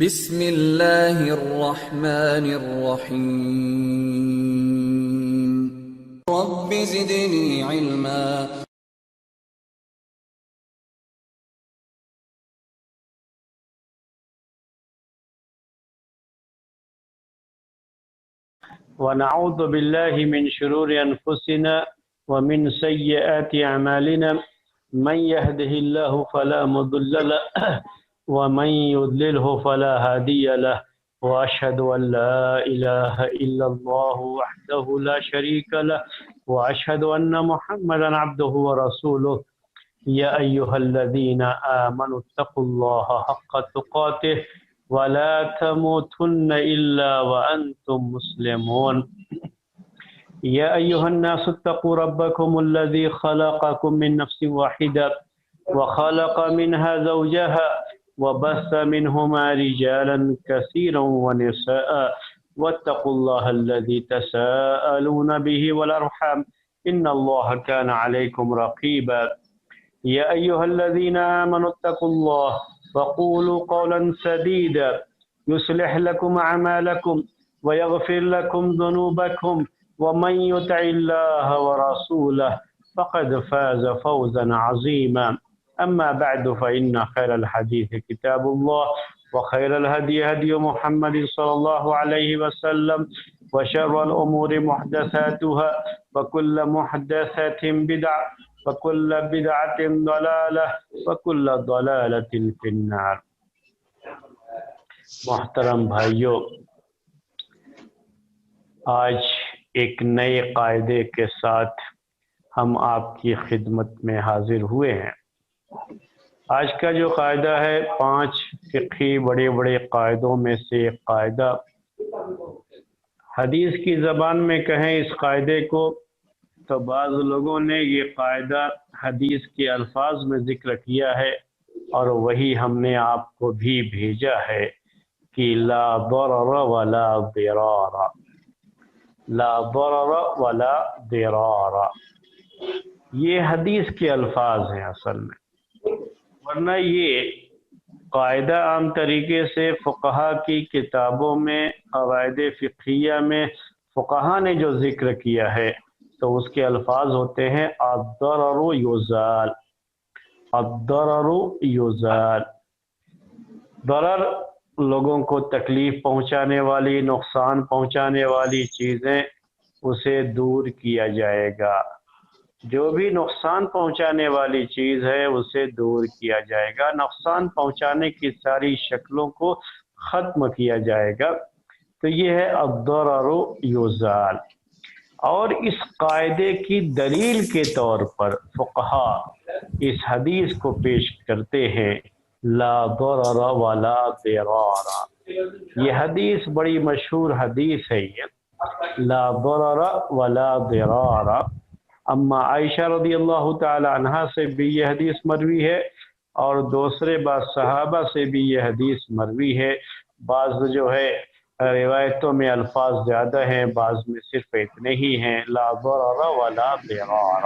بسم اللہ الرحمن الرحیم رب زدنی علما۔ ونعوذ بالله من شرور أنفسنا ومن سيئات أعمالنا من يهده الله فلا مضل له ومن يضلله فلا هادي له وأشهد أن لا إله إلا الله وحده لا شريك له وأشهد أن محمدا عبده ورسوله يا أيها الذين آمنوا اتقوا الله حق تقاته ولا تموتن إلا وأنتم مسلمون يا أيها الناس اتقوا ربكم الذي خلقكم من نفس واحدة وخلق منها زوجها وبث منهما رجالا كثيرا ونساء واتقوا الله الذي تساءلون به والأرحام إن الله كان عليكم رقيبا يا أيها الذين آمنوا اتقوا الله وقولوا قولا سديدا يصلح لكم أعمالكم ويغفر لكم ذنوبكم ومن يطع الله ورسوله فقد فاز فوزا عظيما أما بعد فإن خير الحديث كتاب الله وخير الهدي هدي محمد صلى الله عليه وسلم وشر الأمور محدثاتها وكل محدثة بدعة وكل بدعة ضلالة وكل ضلالة في النار۔ محترم بھائیو، آج ایک نئے قاعدے کے ساتھ ہم آپ کی خدمت میں حاضر ہوئے ہیں۔ آج کا جو قاعدہ ہے 5 فقہی بڑے بڑے قاعدوں میں سے ایک قاعدہ، حدیث کی زبان میں کہیں اس قاعدے کو تو بعض لوگوں نے یہ قاعدہ حدیث کے الفاظ میں ذکر کیا ہے اور وہی ہم نے آپ کو بھی بھیجا ہے کہ لا ضرر ولا ضرار، لا ضرر ولا ضرار، یہ حدیث کے الفاظ ہیں اصل میں، ورنہ یہ قاعدہ عام طریقے سے فقہا کی کتابوں میں، قواعد فقہیہ میں فقہا نے جو ذکر کیا ہے تو اس کے الفاظ ہوتے ہیں الضرر یزال، الضرر یزال، ضرر لوگوں کو تکلیف پہنچانے والی، نقصان پہنچانے والی چیزیں، اسے دور کیا جائے گا، جو بھی نقصان پہنچانے والی چیز ہے اسے دور کیا جائے گا، نقصان پہنچانے کی ساری شکلوں کو ختم کیا جائے گا، تو یہ ہے الضرر یزال۔ اور اس قاعدے کی دلیل کے طور پر فقہا اس حدیث کو پیش کرتے ہیں لا ضرر ولا ضرار۔ یہ حدیث بڑی مشہور حدیث ہے، یہ لا ضرر ولا ضرار۔ اما عائشہ رضی اللہ تعالی عنہا سے بھی یہ حدیث مروی ہے اور دوسرے بعض صحابہ سے بھی یہ حدیث مروی ہے۔ بعض جو ہے روایتوں میں الفاظ زیادہ ہیں، بعض میں صرف اتنے ہی ہیں، لا ضرر ولا ضرار۔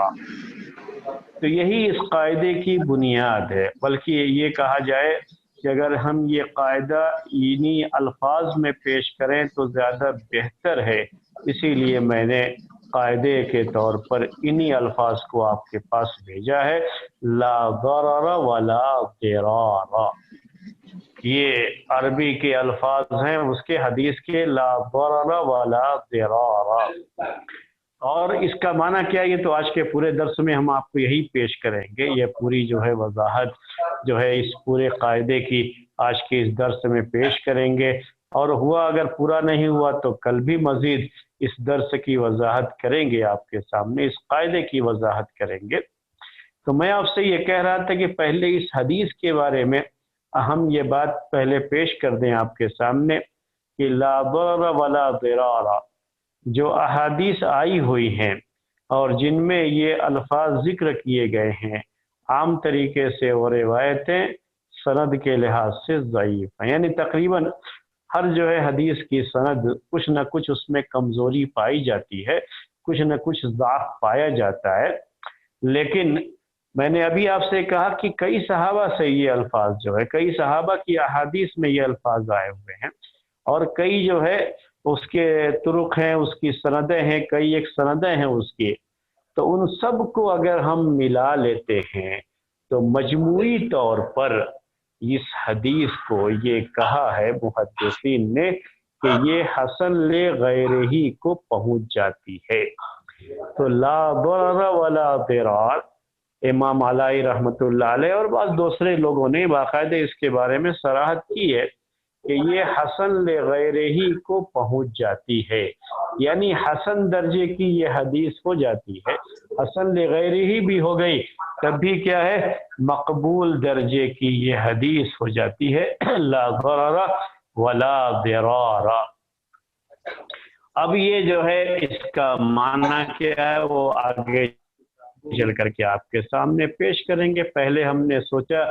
تو یہی اس قاعدے کی بنیاد ہے، بلکہ یہ کہا جائے کہ اگر ہم یہ قاعدہ انہی الفاظ میں پیش کریں تو زیادہ بہتر ہے، اسی لیے میں نے قاعدے کے طور پر انہی الفاظ کو آپ کے پاس بھیجا ہے لا ضرر ولا ضرار۔ یہ عربی کے الفاظ ہیں اس کے، حدیث کے لا ضرر ولا ضرار۔ اور اس کا معنی کیا ہے، یہ تو آج کے پورے درس میں ہم آپ کو یہی پیش کریں گے، یہ پوری جو ہے وضاحت جو ہے اس پورے قاعدے کی آج کے اس درس میں پیش کریں گے، اور ہوا اگر پورا نہیں ہوا تو کل بھی مزید اس درس کی وضاحت کریں گے، آپ کے سامنے اس قاعدے کی وضاحت کریں گے۔ تو میں آپ سے یہ کہہ رہا تھا کہ پہلے اس حدیث کے بارے میں ہم یہ بات پہلے پیش کر دیں آپ کے سامنے کہ لا ضرر ولا ضرار، جو احادیث آئی ہوئی ہیں اور جن میں یہ الفاظ ذکر کیے گئے ہیں، عام طریقے سے وہ روایتیں سند کے لحاظ سے ضعیف ہیں، یعنی تقریباً ہر جو ہے حدیث کی سند کچھ نہ کچھ اس میں کمزوری پائی جاتی ہے، کچھ نہ کچھ ضعف پایا جاتا ہے، لیکن میں نے ابھی آپ سے کہا کہ کئی صحابہ سے یہ الفاظ جو ہے، کئی صحابہ کی احادیث میں یہ الفاظ آئے ہوئے ہیں، اور کئی جو ہے اس کے طرق ہیں، اس کی سندیں ہیں، کئی ایک سندیں ہیں اس کی، تو ان سب کو اگر ہم ملا لیتے ہیں تو مجموعی طور پر اس حدیث کو یہ کہا ہے محدثین نے کہ یہ حسن لغیر ہی کو پہنچ جاتی ہے۔ تو لا ضرر ولا ضرار، امام علائی رحمۃ اللہ علیہ اور بعض دوسرے لوگوں نے باقاعدہ اس کے بارے میں صراحت کی ہے کہ یہ حسن لغیر ہی کو پہنچ جاتی ہے، یعنی حسن درجے کی یہ حدیث ہو جاتی ہے، حسن لغیر ہی بھی ہو گئی تب بھی کیا ہے، مقبول درجے کی یہ حدیث ہو جاتی ہے، لا ضرر ولا ضرار۔ اب یہ جو ہے اس کا معنی کیا ہے وہ آگے چل کر کے آپ کے سامنے پیش کریں گے۔ پہلے ہم نے سوچا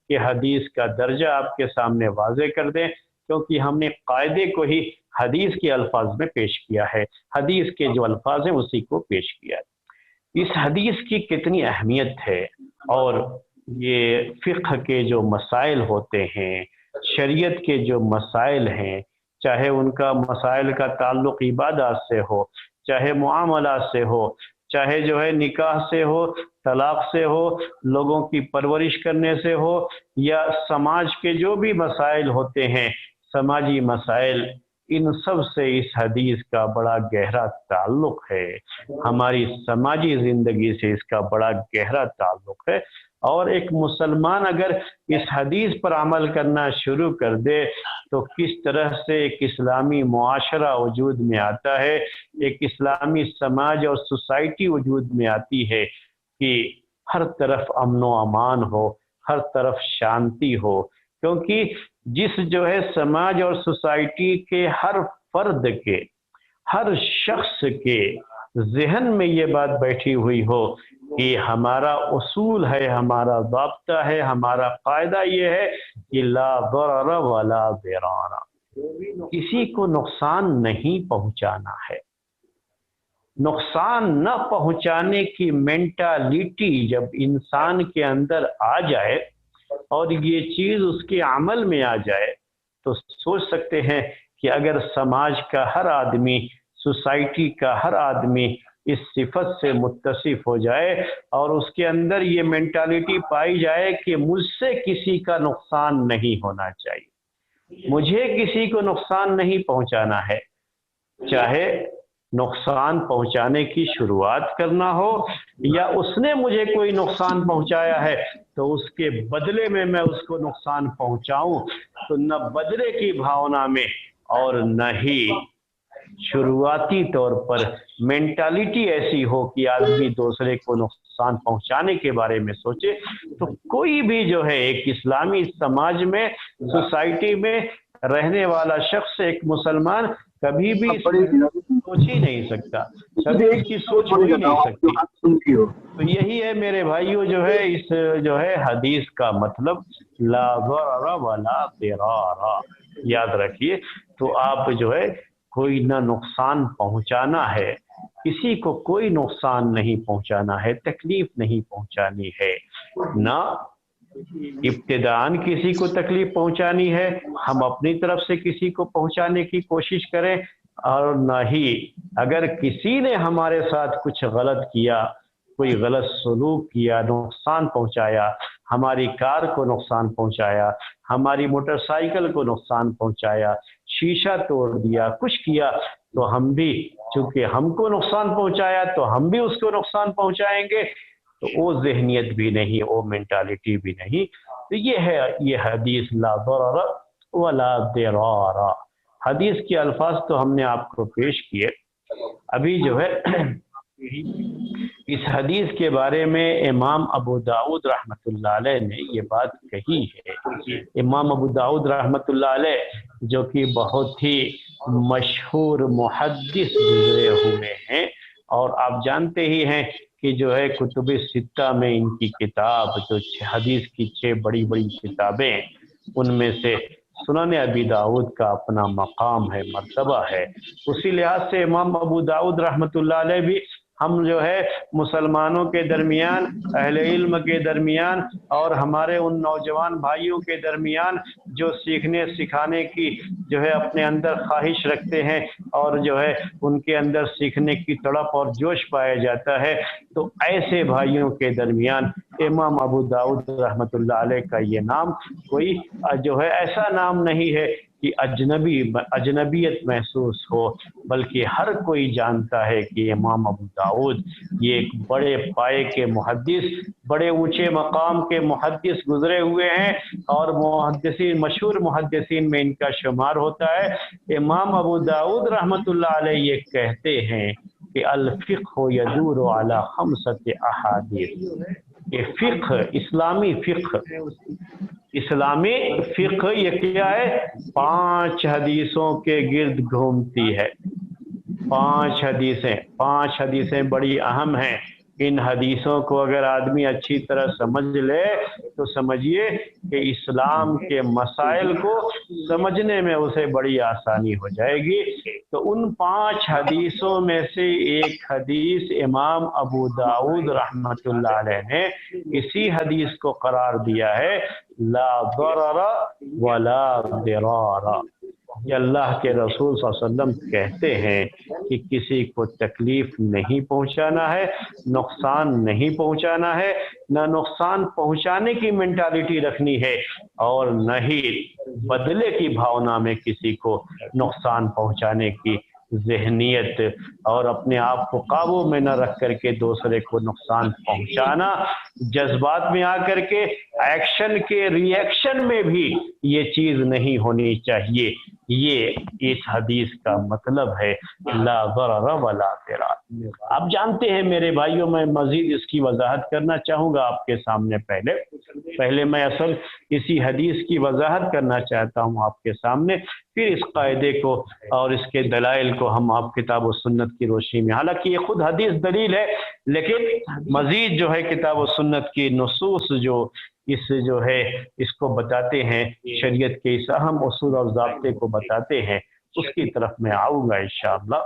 کہ حدیث کا درجہ آپ کے سامنے واضح کر دیں، کیونکہ ہم نے قاعدے کو ہی حدیث کے الفاظ میں پیش کیا ہے، حدیث کے جو الفاظ ہیں اسی کو پیش کیا ہے۔ اس حدیث کی کتنی اہمیت ہے، اور یہ فقہ کے جو مسائل ہوتے ہیں، شریعت کے جو مسائل ہیں، چاہے ان کا مسائل کا تعلق عبادات سے ہو، چاہے معاملات سے ہو، چاہے جو ہے نکاح سے ہو، طلاق سے ہو، لوگوں کی پرورش کرنے سے ہو، یا سماج کے جو بھی مسائل ہوتے ہیں، سماجی مسائل، ان سب سے اس حدیث کا بڑا گہرا تعلق ہے، ہماری سماجی زندگی سے اس کا بڑا گہرا تعلق ہے۔ اور ایک مسلمان اگر اس حدیث پر عمل کرنا شروع کر دے تو کس طرح سے ایک اسلامی معاشرہ وجود میں آتا ہے، ایک اسلامی سماج اور سوسائٹی وجود میں آتی ہے کہ ہر طرف امن و امان ہو، ہر طرف شانتی ہو، کیونکہ جس جو ہے سماج اور سوسائٹی کے ہر فرد کے، ہر شخص کے ذہن میں یہ بات بیٹھی ہوئی ہو کہ ہمارا اصول ہے، ہمارا ضابطہ ہے، ہمارا قاعدہ یہ ہے کہ لا ضرر ولا ضرار، کسی کو نقصان نہیں پہنچانا ہے۔ نقصان نہ پہنچانے کی مینٹالٹی جب انسان کے اندر آ جائے اور یہ چیز اس کے عمل میں آ جائے تو سوچ سکتے ہیں کہ اگر سماج کا ہر آدمی، سوسائٹی کا ہر آدمی اس صفت سے متصف ہو جائے اور اس کے اندر یہ مینٹالٹی پائی جائے کہ مجھ سے کسی کا نقصان نہیں ہونا چاہیے، مجھے کسی کو نقصان نہیں پہنچانا ہے، چاہے نقصان پہنچانے کی شروعات کرنا ہو یا اس نے مجھے کوئی نقصان پہنچایا ہے تو اس کے بدلے میں اس کو نقصان پہنچاؤں، تو نہ بدلے کی بھاونا میں اور نہ ہی شروعاتی طور پر مینٹالٹی ایسی ہو کہ آدمی دوسرے کو نقصان پہنچانے کے بارے میں سوچے، تو کوئی بھی جو ہے ایک اسلامی سماج میں، سوسائٹی میں رہنے والا شخص، ایک مسلمان کبھی بھی سوچ ہی نہیں سکتا، کبھی اس کی سوچ ہو ہی نہیں سکتی۔ تو یہی ہے میرے بھائیوں جو ہے اس جو ہے حدیث کا مطلب، لا ضرر ولا ضرار، یاد رکھیے۔ تو آپ جو ہے کوئی نہ نقصان پہنچانا ہے، کسی کو کوئی نقصان نہیں پہنچانا ہے، تکلیف نہیں پہنچانی ہے، نہ ابتداءً کسی کو تکلیف پہنچانی ہے، ہم اپنی طرف سے کسی کو پہنچانے کی کوشش کریں، اور نہ ہی اگر کسی نے ہمارے ساتھ کچھ غلط کیا، کوئی غلط سلوک کیا، نقصان پہنچایا، ہماری کار کو نقصان پہنچایا، ہماری موٹر سائیکل کو نقصان پہنچایا، شیشہ توڑ دیا، کچھ کیا، تو ہم بھی چونکہ ہم کو نقصان پہنچایا تو ہم بھی اس کو نقصان پہنچائیں گے، تو وہ ذہنیت بھی نہیں، وہ مینٹالٹی بھی نہیں۔ تو یہ ہے یہ حدیث لا ضرر ولا ضرار۔ حدیث کے الفاظ تو ہم نے آپ کو پیش کیے، ابھی جو ہے اس حدیث کے بارے میں امام ابو داؤد رحمۃ اللہ علیہ نے یہ بات کہی ہے۔ امام ابو داؤد رحمۃ اللہ علیہ جو کہ بہت ہی مشہور محدث گزرے ہوئے ہیں، اور آپ جانتے ہی ہیں کہ جو ہے کتب ستہ میں ان کی کتاب جو حدیث کی 6 بڑی بڑی کتابیں، ان میں سے سنن ابی داؤد کا اپنا مقام ہے، مرتبہ ہے۔ اسی لحاظ سے امام ابو داؤد رحمۃ اللہ علیہ بھی ہم جو ہے مسلمانوں کے درمیان، اہل علم کے درمیان اور ہمارے ان نوجوان بھائیوں کے درمیان جو سیکھنے سکھانے کی جو ہے اپنے اندر خواہش رکھتے ہیں اور جو ہے ان کے اندر سیکھنے کی تڑپ اور جوش پایا جاتا ہے، تو ایسے بھائیوں کے درمیان امام ابو داؤد رحمۃ اللہ علیہ کا یہ نام کوئی جو ہے ایسا نام نہیں ہے کہ اجنبیت محسوس ہو، بلکہ ہر کوئی جانتا ہے کہ امام ابو داؤد یہ ایک بڑے پائے کے محدث، بڑے اونچے مقام کے محدث گزرے ہوئے ہیں، اور محدثین، مشہور محدثین میں ان کا شمار ہوتا ہے۔ امام ابو داؤد رحمۃ اللہ علیہ یہ کہتے ہیں کہ الفقہ یدور علی خمسۃ احادیث، کہ فقہ، اسلامی فقہ، اسلامی فقہ یہ کیا ہے؟ 5 حدیثوں کے گرد گھومتی ہے۔ 5 حدیثیں بڑی اہم ہیں۔ ان حدیثوں کو اگر آدمی اچھی طرح سمجھ لے تو سمجھیے کہ اسلام کے مسائل کو سمجھنے میں اسے بڑی آسانی ہو جائے گی۔ تو ان 5 حدیثوں میں سے ایک حدیث امام ابو داؤد رحمۃ اللہ علیہ نے اسی حدیث کو قرار دیا ہے لا ضرر ولا ضرار، کہ اللہ کے رسول صلی اللہ علیہ وسلم کہتے ہیں کہ کسی کو تکلیف نہیں پہنچانا ہے، نقصان نہیں پہنچانا ہے، نہ نقصان پہنچانے کی مینٹالٹی رکھنی ہے اور نہ ہی بدلے کی بھاونا میں کسی کو نقصان پہنچانے کی ذہنیت اور اپنے آپ کو قابو میں نہ رکھ کر کے دوسرے کو نقصان پہنچانا، جذبات میں آ کر کے ایکشن کے ری ایکشن میں بھی یہ چیز نہیں ہونی چاہیے۔ یہ اس حدیث کا مطلب ہے لا ضرر ولا ضرار۔ آپ جانتے ہیں میرے بھائیوں، میں مزید اس کی وضاحت کرنا چاہوں گا آپ کے سامنے۔ پہلے میں اصل اسی حدیث کی وضاحت کرنا چاہتا ہوں آپ کے سامنے، پھر اس قاعدے کو اور اس کے دلائل کو ہم آپ کتاب و سنت کی روشنی میں، حالانکہ یہ خود حدیث دلیل ہے لیکن مزید جو ہے کتاب و سنت کی نصوص جو ہے اس کو بتاتے ہیں، شریعت کے اس اہم اصول اور ضابطے کو بتاتے ہیں، اس کی طرف میں آؤں گا انشاءاللہ۔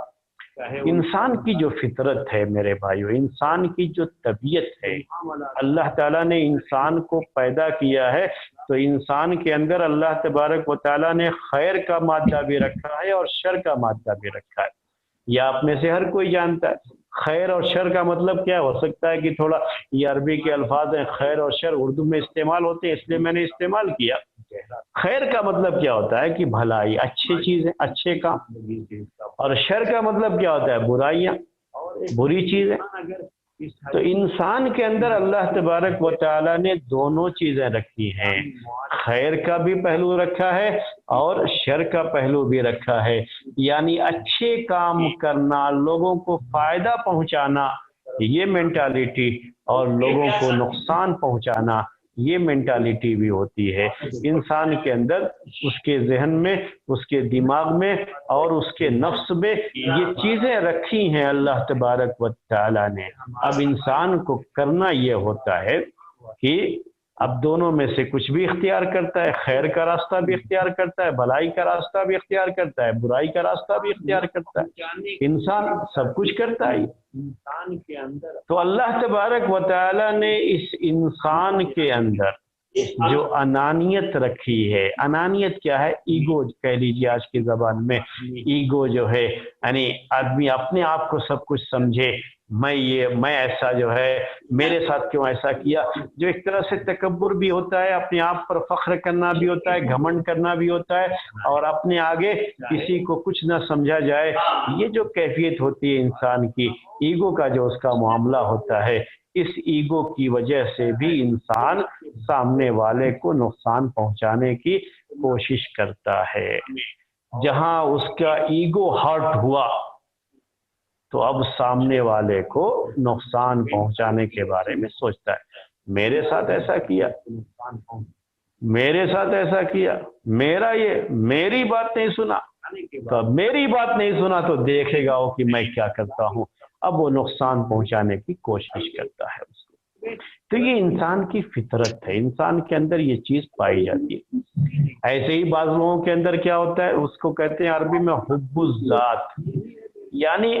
انسان کی جو فطرت ہے میرے بھائیو، انسان کی جو طبیعت ہے، اللہ تعالیٰ نے انسان کو پیدا کیا ہے تو انسان کے اندر اللہ تبارک و تعالیٰ نے خیر کا مادہ بھی رکھا ہے اور شر کا مادہ بھی رکھا ہے۔ یہ آپ میں سے ہر کوئی جانتا ہے۔ خیر اور شر کا مطلب کیا ہو سکتا ہے کہ تھوڑا یہ عربی کے الفاظ ہیں، خیر اور شر اردو میں استعمال ہوتے ہیں اس لیے میں نے استعمال کیا۔ خیر کا مطلب کیا ہوتا ہے کہ بھلائی، اچھی چیزیں، اچھے کام، اور شر کا مطلب کیا ہوتا ہے؟ برائیاں، بری چیزیں۔ تو انسان کے اندر اللہ تبارک و تعالیٰ نے دونوں چیزیں رکھی ہیں، خیر کا بھی پہلو رکھا ہے اور شر کا پہلو بھی رکھا ہے، یعنی اچھے کام کرنا، لوگوں کو فائدہ پہنچانا یہ مینٹالٹی، اور لوگوں کو نقصان پہنچانا یہ مینٹالٹی بھی ہوتی ہے انسان کے اندر۔ اس کے ذہن میں، اس کے دماغ میں اور اس کے نفس میں یہ چیزیں رکھی ہیں اللہ تبارک و تعالیٰ نے۔ اب انسان کو کرنا یہ ہوتا ہے کہ اب دونوں میں سے کچھ بھی اختیار کرتا ہے، خیر کا راستہ بھی اختیار کرتا ہے، بھلائی کا راستہ بھی اختیار کرتا ہے، برائی کا راستہ بھی اختیار کرتا ہے۔ انسان سب کچھ کرتا ہے انسان کے اندر۔ تو اللہ تبارک و تعالیٰ نے اس انسان کے اندر جو انانیت رکھی ہے، انانیت کیا ہے؟ ایگو کہہ لیجیے آج کی زبان میں۔ ایگو جو ہے یعنی آدمی اپنے آپ کو سب کچھ سمجھے، میں ایسا جو ہے، میرے ساتھ کیوں ایسا کیا، جو ایک طرح سے تکبر بھی ہوتا ہے، اپنے آپ پر فخر کرنا بھی ہوتا ہے، گھمنڈ کرنا بھی ہوتا ہے، اور اپنے آگے کسی کو کچھ نہ سمجھا جائے، یہ جو کیفیت ہوتی ہے انسان کی، ایگو کا جو اس کا معاملہ ہوتا ہے، اس ایگو کی وجہ سے بھی انسان سامنے والے کو نقصان پہنچانے کی کوشش کرتا ہے۔ جہاں اس کا ایگو ہرٹ ہوا تو اب سامنے والے کو نقصان پہنچانے کے بارے میں سوچتا ہے، میرے ساتھ ایسا کیا، میرے ساتھ ایسا کیا، میری بات نہیں سنا، تو میری بات نہیں سنا تو دیکھے گا وہ کہ میں کیا کرتا ہوں، اب وہ نقصان پہنچانے کی کوشش کرتا ہے اس کو۔ تو یہ انسان کی فطرت ہے، انسان کے اندر یہ چیز پائی جاتی ہے۔ ایسے ہی بعض لوگوں کے اندر کیا ہوتا ہے، اس کو کہتے ہیں عربی میں حب الذات، یعنی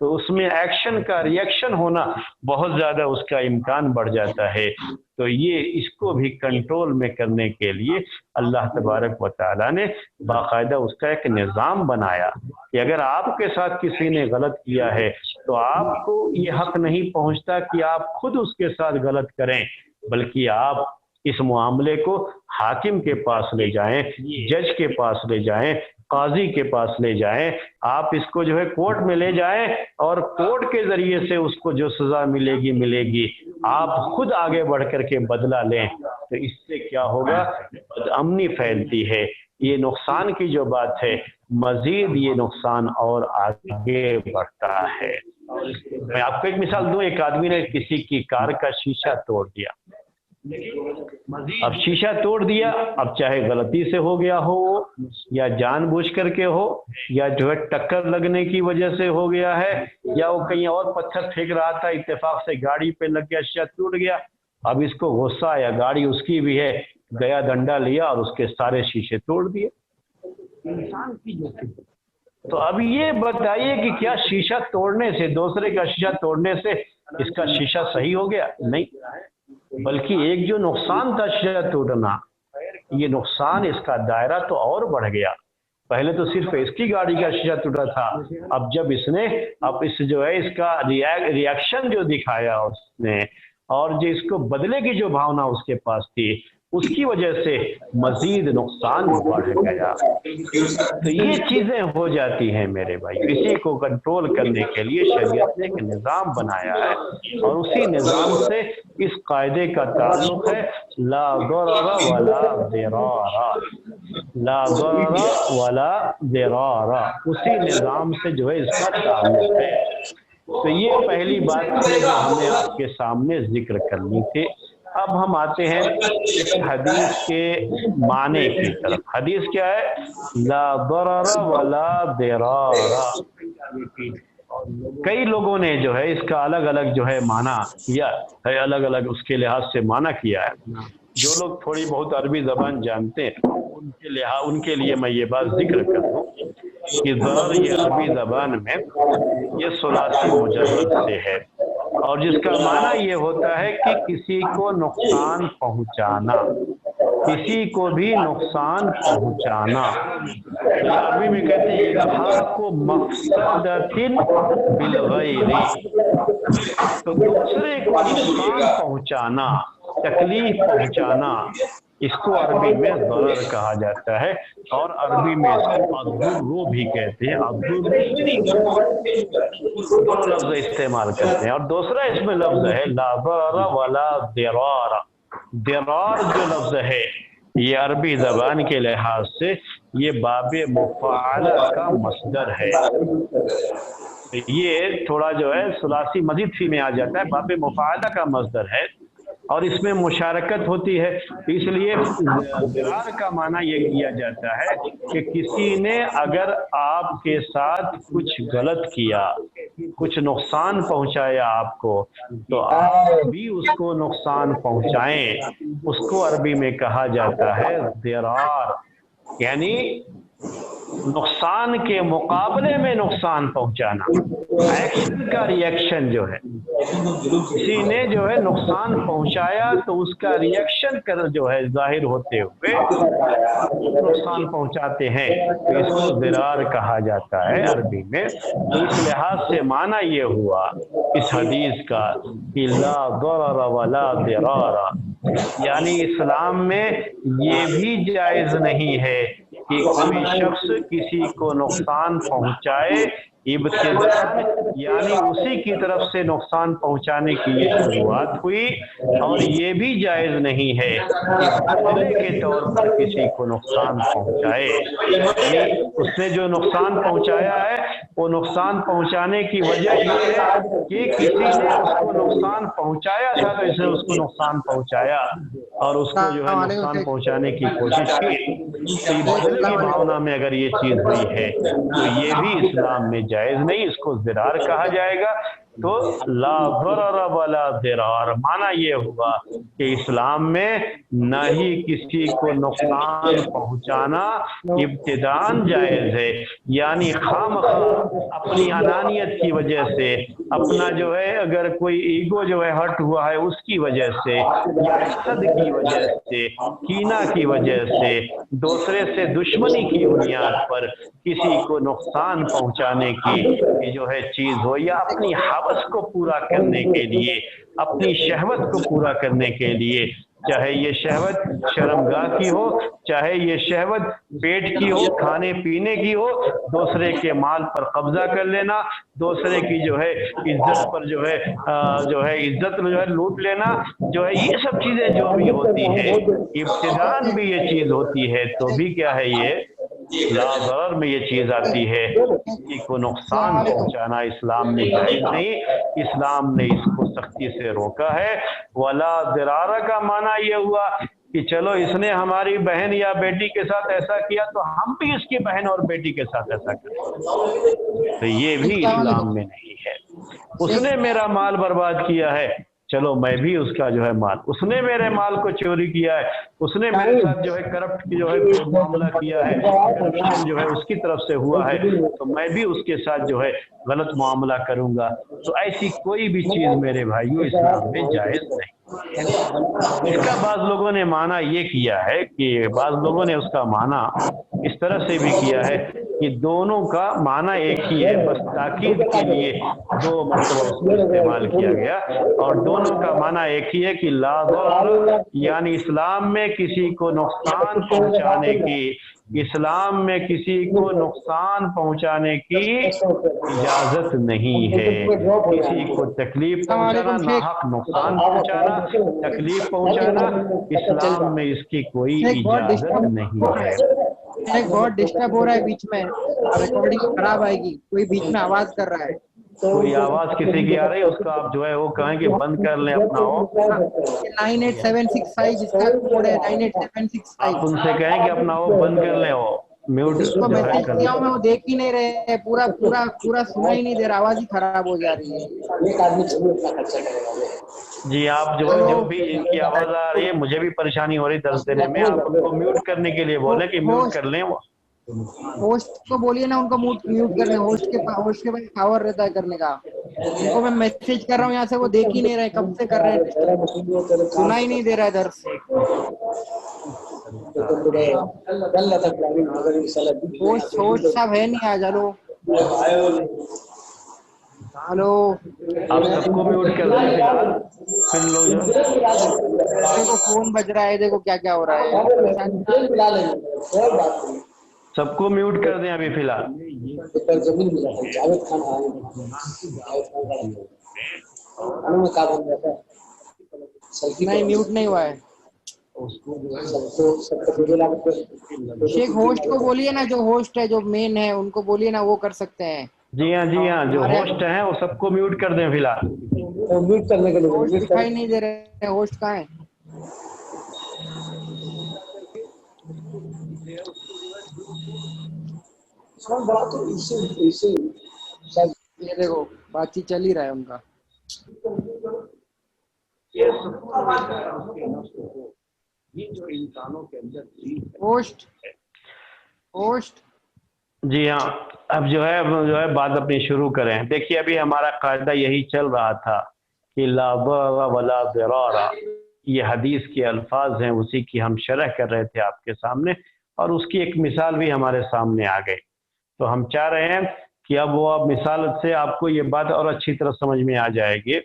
تو اس میں ایکشن کا ریئیکشن ہونا بہت زیادہ اس کا امکان بڑھ جاتا ہے. تو یہ اس کو بھی کنٹرول میں کرنے کے لیے اللہ تبارک و تعالیٰ نے باقاعدہ اس کا ایک نظام بنایا کہ اگر آپ کے ساتھ کسی نے غلط کیا ہے تو آپ کو یہ حق نہیں پہنچتا کہ آپ خود اس کے ساتھ غلط کریں، بلکہ آپ اس معاملے کو حاکم کے پاس لے جائیں، جج کے پاس لے جائیں، قاضی کے پاس لے جائیں، آپ اس کو جو ہے کورٹ میں لے جائیں اور کورٹ کے ذریعے سے اس کو جو سزا ملے گی آپ خود آگے بڑھ کر کے بدلہ لیں. تو اس سے کیا ہوگا؟ بدامنی پھیلتی ہے. یہ نقصان کی جو بات ہے، مزید یہ نقصان اور آگے بڑھتا ہے. میں آپ کو ایک مثال دوں. ایک آدمی نے کسی کی کار کا شیشہ توڑ دیا. اب شیشہ توڑ دیا، اب چاہے غلطی سے ہو گیا ہو یا جان بوجھ کر کے ہو یا جو ہے ٹکر لگنے کی وجہ سے ہو گیا ہے یا وہ کہیں اور پتھر پھینک رہا تھا، اتفاق سے گاڑی پہ لگ گیا، شیشہ ٹوٹ گیا. اب اس کو غصہ یا گاڑی اس کی بھی ہے، گیا ڈنڈا لیا اور اس کے سارے شیشے توڑ دیے. تو اب یہ بتائیے کہ کیا شیشہ توڑنے سے، دوسرے کا شیشہ توڑنے سے اس کا شیشہ صحیح ہو گیا؟ نہیں، بلکہ ایک جو نقصان تھا شیشہ ٹوٹنا، یہ نقصان اس کا دائرہ تو اور بڑھ گیا. پہلے تو صرف اس کی گاڑی کا شیشہ ٹوٹا تھا، اب جب اس نے اس جو ہے اس کا ریاکشن جو دکھایا اس نے اور جو اس کو بدلے کی جو بھاونا اس کے پاس تھی، اس کی وجہ سے مزید نقصان بڑھ گیا. تو یہ چیزیں ہو جاتی ہیں میرے بھائی. اسی کو کنٹرول کرنے کے لیے شریعت نے ایک نظام بنایا ہے اور اسی نظام سے اس قاعدے کا تعلق ہے لا ضرر ولا ضرار. لا ضرر ولا ضرار، اسی نظام سے جو ہے اس کا تعلق ہے. تو یہ پہلی بات ہے جو ہمیں آپ کے سامنے ذکر کرنی تھی. اب ہم آتے ہیں حدیث کے معنی کی طرف. حدیث کیا ہے؟ لا ضرر ولا ضرار. کئی لوگوں نے جو ہے اس کا الگ الگ جو ہے معنی کیا ہے، الگ الگ اس کے لحاظ سے معنی کیا ہے. جو لوگ تھوڑی بہت عربی زبان جانتے ہیں ان کے لیے میں یہ بات ذکر کر دوں کہ ضرر یہ عربی زبان میں یہ ثلاثی مجرد سے ہے اور جس کا معنی یہ ہوتا ہے کہ کسی کو نقصان پہنچانا، کسی کو بھی نقصان پہنچانا. عربی میں کہتے ہیں الحاق مقصدۃ بالغیر. تو دوسرے کو نقصان پہنچانا، تکلیف پہنچانا، اس کو عربی میں ضرر کہا جاتا ہے اور عربی میں اس کو الضر بھی کہتے ہیں. دونوں لفظ استعمال کرتے ہیں. اور دوسرا اس میں لفظ ہے لا ضرر ولا ضرار. ضرار جو لفظ ہے یہ عربی زبان کے لحاظ سے یہ باب مفعلہ کا مصدر ہے. یہ تھوڑا جو ہے ثلاثی مزید فی میں آ جاتا ہے، باب مفعلہ کا مصدر ہے اور اس میں مشارکت ہوتی ہے. اس لیے ضرار کا معنی یہ کیا جاتا ہے کہ کسی نے اگر آپ کے ساتھ کچھ غلط کیا، کچھ نقصان پہنچایا آپ کو، تو آپ بھی اس کو نقصان پہنچائیں. اس کو عربی میں کہا جاتا ہے ضرار، یعنی نقصان کے مقابلے میں نقصان پہنچانا. ایکشن کا ریئیکشن جو ہے، کسی نے جو ہے نقصان پہنچایا تو اس کا ریئیکشن کر جو ہے ظاہر ہوتے ہوئے نقصان پہنچاتے ہیں، تو اس کو ضرار کہا جاتا ہے عربی میں. تو اس لحاظ سے معنی یہ ہوا اس حدیث کا کہ لا ضرر ولا ضرار، یعنی اسلام میں یہ بھی جائز نہیں ہے کہ کوئی شخص کسی کو نقصان پہنچائے ابتداء، یعنی اسی کی طرف سے نقصان پہنچانے کی یہ شروعات ہوئی، اور یہ بھی جائز نہیں ہے کہ بدلے کے طور پر کسی کو نقصان پہنچائے. یعنی اس نے جو نقصان پہنچایا ہے وہ نقصان پہنچانے کی وجہ یہ ہے کہ کسی نے اس کو نقصان پہنچایا تھا تو اس نے اس کو نقصان پہنچایا اور اس کو جو ہے نقصان پہنچانے کی کوشش کی. بدلے کی بھاونا میں اگر یہ چیز ہوئی ہے تو یہ بھی اسلام میں جائز نہیں، اس کو ضرار کہا جائے گا. تو لا ضرر ولا ضرار معنی یہ ہوا کہ اسلام میں نہ ہی کسی کو نقصان پہنچانا ابتداً جائز ہے، یعنی خواہ اپنی انانیت کی وجہ سے، اپنا جو ہے اگر کوئی ایگو جو ہے ہرٹ ہوا ہے اس کی وجہ سے، یا حسد کی وجہ سے، کینہ کی وجہ سے، دوسرے سے دشمنی کی بنیاد پر کسی کو نقصان پہنچانے کی جو ہے چیز ہو، یا اپنی حوث کو پورا کرنے کے لیے، اپنی شہوت کو پورا کرنے کے لیے، چاہے یہ شہوت شرمگاہ کی ہو، چاہے یہ شہوت پیٹ کی ہو، کھانے پینے کی ہو، دوسرے کے مال پر قبضہ کر لینا، دوسرے کی جو ہے عزت پر جو ہے عزت جو ہے لوٹ لینا، جو ہے یہ سب چیزیں جو بھی ہوتی ہیں ابتداً بھی یہ چیز ہوتی ہے، تو بھی کیا ہے یہ لا ضرر میں یہ چیز آتی ہے، کسی کو نقصان پہنچانا اسلام میں جائز نہیں، اسلام نے اس کو سختی سے روکا ہے۔ ولا ضرار کا معنی یہ ہوا کہ چلو اس نے ہماری بہن یا بیٹی کے ساتھ ایسا کیا تو ہم بھی اس کی بہن اور بیٹی کے ساتھ ایسا کریں، تو یہ بھی اسلام میں نہیں ہے۔ اس نے میرا مال برباد کیا ہے، چلو میں بھی اس کا جو ہے مال، اس نے میرے مال کو چوری کیا ہے، اس نے میرے ساتھ جو ہے کرپٹ کی جو ہے معاملہ کیا ہے، کرپشن جو ہے اس کی طرف سے ہوا ہے، تو میں بھی اس کے ساتھ جو ہے غلط معاملہ کروں گا۔ تو ایسی کوئی بھی چیز میرے بھائیوں اسلام میں جائز نہیں۔ اس کا بعض لوگوں نے معنی یہ کیا ہے کہ بعض لوگوں نے اس کا معنی اس طرح سے بھی کیا ہے کہ دونوں کا معنی ایک ہی ہے، بس تاکید کے لیے دو مرتبہ اس کو استعمال کیا گیا، اور دونوں کا معنی ایک ہی ہے کہ لا ضرر، یعنی اسلام میں کسی کو نقصان پہنچانے کی، اسلام میں کسی کو نقصان پہنچانے کی اجازت نہیں ہے، کسی کو تکلیف پہنچانا، ناحق نقصان پہنچانا، تکلیف پہنچانا، اسلام میں اس کی کوئی اجازت نہیں ہے۔ بہت ڈسٹرب ہو رہا ہے بیچ میں، ریکارڈنگ خراب آئے گی، کوئی بیچ میں آواز کر رہا ہے۔ کوئی آواز کسی کی آ رہی ہے اس کا آپ جو ہے وہ کہیں کہ بند کر لیں اپنا وہ، 98765 جس کا کوڈ ہے 98765، آپ ان سے کہیں کہ اپنا وہ بند کر لیں، وہ میوٹ اس کو جو ہے میسج کر کیا لیں۔ ہوں میں، وہ دیکھ ہی نہیں رہے، پورا سنا ہی نہیں دے رہا، آواز ہی خراب ہو جا رہی ہے۔ جی آپ جو ہے جو بھی ان کی آواز آ رہی ہے مجھے بھی پریشانی ہو رہی درس دینے میں، آپ ان کو میوٹ کرنے کے لیے بولیں کہ میوٹ کر لیں وہ۔ ہوسٹ کو بولیے نا ان کو میوٹ کر لیں، ہوسٹ کے پاس پاور رہتا ہے کرنے کا۔ ان کو میں میسج کر رہا ہوں یہاں سے، وہ دیکھ ہی نہیں رہے، کب سے کر رہے ہیں، سنا ہی نہیں دے رہا ہے درس۔ ہوسٹ صاحب ہے نہیں آج، ہلو ہلو، آپ سب کو میوٹ کر دیں فی الحال، پھر لوگ جو دیکھو فون بج رہا ہے، دیکھو کیا کیا ہو رہا ہے۔ سب کو میوٹ کر دیں ابھی فی الحال۔ نہیں میوٹ نہیں ہوا ہے۔ شیخ ہوسٹ کو بولیے نا، جو ہوسٹ ہے جو مین ہے ان کو بولیے نا، وہ کر سکتے ہیں۔ جی ہاں جو ہوسٹ ہیں وہ سب کو میوٹ کر دیں فی الحال۔ میوٹ کرنے کے لیے ہوسٹ دکھائی نہیں دے رہے، ہوسٹ کہاں ہے؟ یہ دیکھو بات چیت چل ہی رہا ہے ان کا۔ یہ جو انسانوں کے اندر ہوسٹ جی ہاں، اب جو ہے بات اپنی شروع کریں۔ دیکھیے ابھی ہمارا قاعدہ یہی چل رہا تھا کہ لا ضرر ولا ضرار، یہ حدیث کے الفاظ ہیں، اسی کی ہم شرح کر رہے تھے آپ کے سامنے، اور اس کی ایک مثال بھی ہمارے سامنے آ گئی۔ تو ہم چاہ رہے ہیں کہ اب وہ مثال سے آپ کو یہ بات اور اچھی طرح سمجھ میں آ جائے گی۔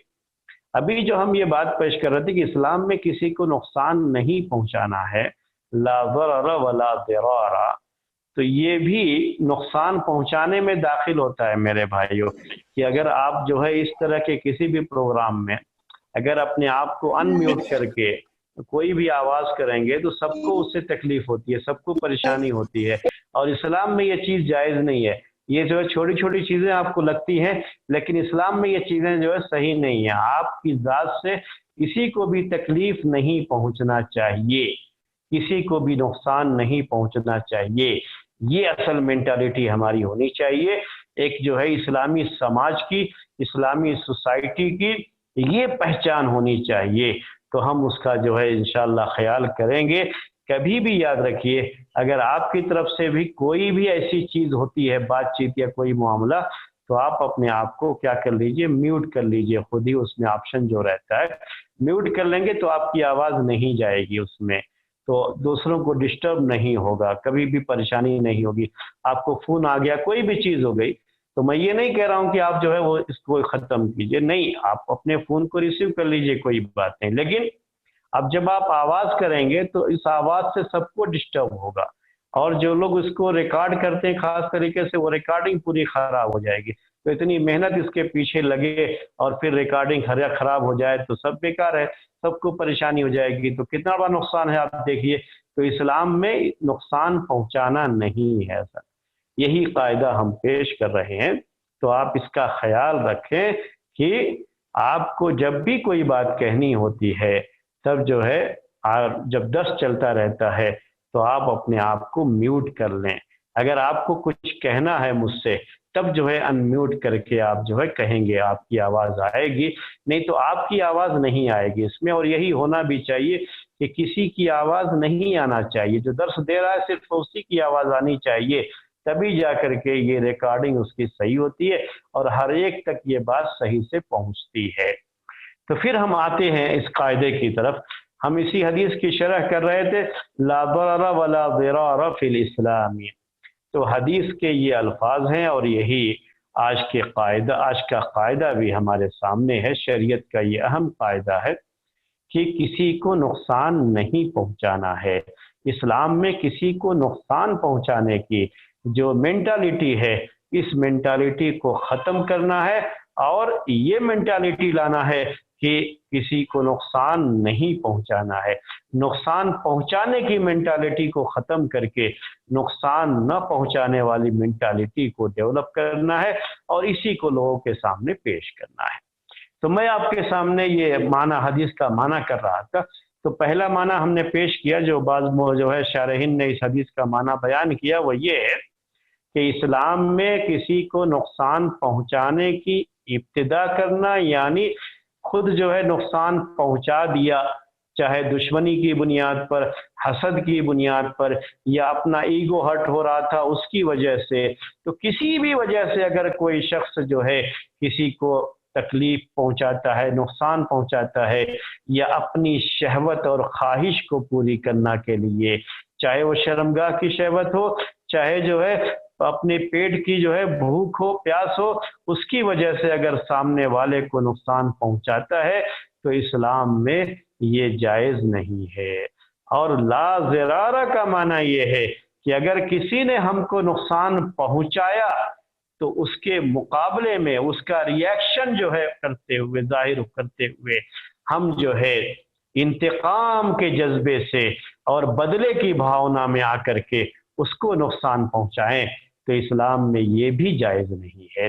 ابھی جو ہم یہ بات پیش کر رہے تھے کہ اسلام میں کسی کو نقصان نہیں پہنچانا ہے، لا ضرر ولا ضرار، تو یہ بھی نقصان پہنچانے میں داخل ہوتا ہے میرے بھائیوں، کہ اگر آپ جو ہے اس طرح کے کسی بھی پروگرام میں اگر اپنے آپ کو ان میوٹ کر کے کوئی بھی آواز کریں گے تو سب کو اس سے تکلیف ہوتی ہے، سب کو پریشانی ہوتی ہے، اور اسلام میں یہ چیز جائز نہیں ہے۔ یہ جو ہے چھوٹی چھوٹی چیزیں آپ کو لگتی ہیں، لیکن اسلام میں یہ چیزیں جو ہے صحیح نہیں ہیں۔ آپ کی ذات سے کسی کو بھی تکلیف نہیں پہنچنا چاہیے، کسی کو بھی نقصان نہیں پہنچنا چاہیے، یہ اصل مینٹالٹی ہماری ہونی چاہیے۔ ایک جو ہے اسلامی سماج کی اسلامی سوسائٹی کی یہ پہچان ہونی چاہیے، تو ہم اس کا جو ہے انشاءاللہ خیال کریں گے۔ کبھی بھی یاد رکھیے، اگر آپ کی طرف سے بھی کوئی بھی ایسی چیز ہوتی ہے، بات چیت یا کوئی معاملہ، تو آپ اپنے آپ کو کیا کر لیجئے، میوٹ کر لیجئے، خود ہی اس میں آپشن جو رہتا ہے میوٹ کر لیں گے تو آپ کی آواز نہیں جائے گی اس میں، تو دوسروں کو ڈسٹرب نہیں ہوگا، کبھی بھی پریشانی نہیں ہوگی۔ آپ کو فون آ گیا، کوئی بھی چیز ہو گئی، تو میں یہ نہیں کہہ رہا ہوں کہ آپ جو ہے وہ اس کو ختم کیجئے، نہیں، آپ اپنے فون کو ریسیو کر لیجئے، کوئی بات نہیں، لیکن اب جب آپ آواز کریں گے تو اس آواز سے سب کو ڈسٹرب ہوگا، اور جو لوگ اس کو ریکارڈ کرتے ہیں خاص طریقے سے، وہ ریکارڈنگ پوری خراب ہو جائے گی، تو اتنی محنت اس کے پیچھے لگے اور پھر ریکارڈنگ خراب ہو جائے تو سب بیکار ہے، سب کو پریشانی ہو جائے گی، تو کتنا بڑا نقصان ہے آپ دیکھیے۔ تو اسلام میں نقصان پہنچانا نہیں ہے سر، یہی قاعدہ ہم پیش کر رہے ہیں، تو آپ اس کا خیال رکھیں کہ آپ کو جب بھی کوئی بات کہنی ہوتی ہے تب جو ہے جب دست چلتا رہتا ہے تو آپ اپنے آپ کو میوٹ کر لیں، اگر آپ کو کچھ کہنا ہے مجھ سے تب جو ہے ان میوٹ کر کے آپ جو ہے کہیں گے، آپ کی آواز آئے گی، نہیں تو آپ کی آواز نہیں آئے گی اس میں، اور یہی ہونا بھی چاہیے کہ کسی کی آواز نہیں آنا چاہیے، جو درس دے رہا ہے صرف اسی کی آواز آنی چاہیے، تبھی جا کر کے یہ ریکارڈنگ اس کی صحیح ہوتی ہے اور ہر ایک تک یہ بات صحیح سے پہنچتی ہے۔ تو پھر ہم آتے ہیں اس قاعدے کی طرف، ہم اسی حدیث کی شرح کر رہے تھے، لا ضرر ولا ضرار فی الاسلام، تو حدیث کے یہ الفاظ ہیں اور یہی آج کا قاعدہ بھی ہمارے سامنے ہے، شریعت کا یہ اہم قاعدہ ہے کہ کسی کو نقصان نہیں پہنچانا ہے۔ اسلام میں کسی کو نقصان پہنچانے کی جو مینٹالٹی ہے، اس مینٹالٹی کو ختم کرنا ہے اور یہ مینٹالٹی لانا ہے کہ کسی کو نقصان نہیں پہنچانا ہے، نقصان پہنچانے کی مینٹالٹی کو ختم کر کے نقصان نہ پہنچانے والی مینٹالٹی کو ڈیولپ کرنا ہے اور اسی کو لوگوں کے سامنے پیش کرنا ہے۔ تو میں آپ کے سامنے یہ معنی حدیث کا معنی کر رہا تھا، تو پہلا معنی ہم نے پیش کیا، جو بعض جو ہے شارحین نے اس حدیث کا معنی بیان کیا، وہ یہ ہے کہ اسلام میں کسی کو نقصان پہنچانے کی ابتدا کرنا، یعنی خود جو ہے نقصان پہنچا دیا، چاہے دشمنی کی بنیاد پر، حسد کی بنیاد پر، یا اپنا ایگو ہرٹ ہو رہا تھا اس کی وجہ سے، تو کسی بھی وجہ سے اگر کوئی شخص جو ہے کسی کو تکلیف پہنچاتا ہے، نقصان پہنچاتا ہے، یا اپنی شہوت اور خواہش کو پوری کرنا کے لیے، چاہے وہ شرمگاہ کی شہوت ہو، چاہے جو ہے اپنے پیٹ کی جو ہے بھوک ہو، پیاس ہو، اس کی وجہ سے اگر سامنے والے کو نقصان پہنچاتا ہے تو اسلام میں یہ جائز نہیں ہے۔ اور لا ضرار کا معنی یہ ہے کہ اگر کسی نے ہم کو نقصان پہنچایا تو اس کے مقابلے میں اس کا ریاکشن جو ہے کرتے ہوئے، ظاہر کرتے ہوئے، ہم جو ہے انتقام کے جذبے سے اور بدلے کی بھاونا میں آ کر کے اس کو نقصان پہنچائیں، تو اسلام میں یہ بھی جائز نہیں ہے۔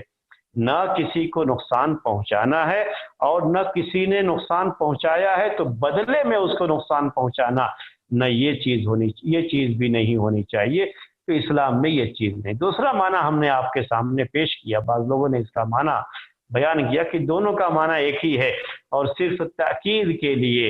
نہ کسی کو نقصان پہنچانا ہے اور نہ کسی نے نقصان پہنچایا ہے تو بدلے میں اس کو نقصان پہنچانا، نہ یہ چیز بھی نہیں ہونی چاہیے، تو اسلام میں یہ چیز نہیں۔ دوسرا معنی ہم نے آپ کے سامنے پیش کیا، بعض لوگوں نے اس کا معنی بیان کیا کہ دونوں کا معنی ایک ہی ہے، اور صرف تاکید کے لیے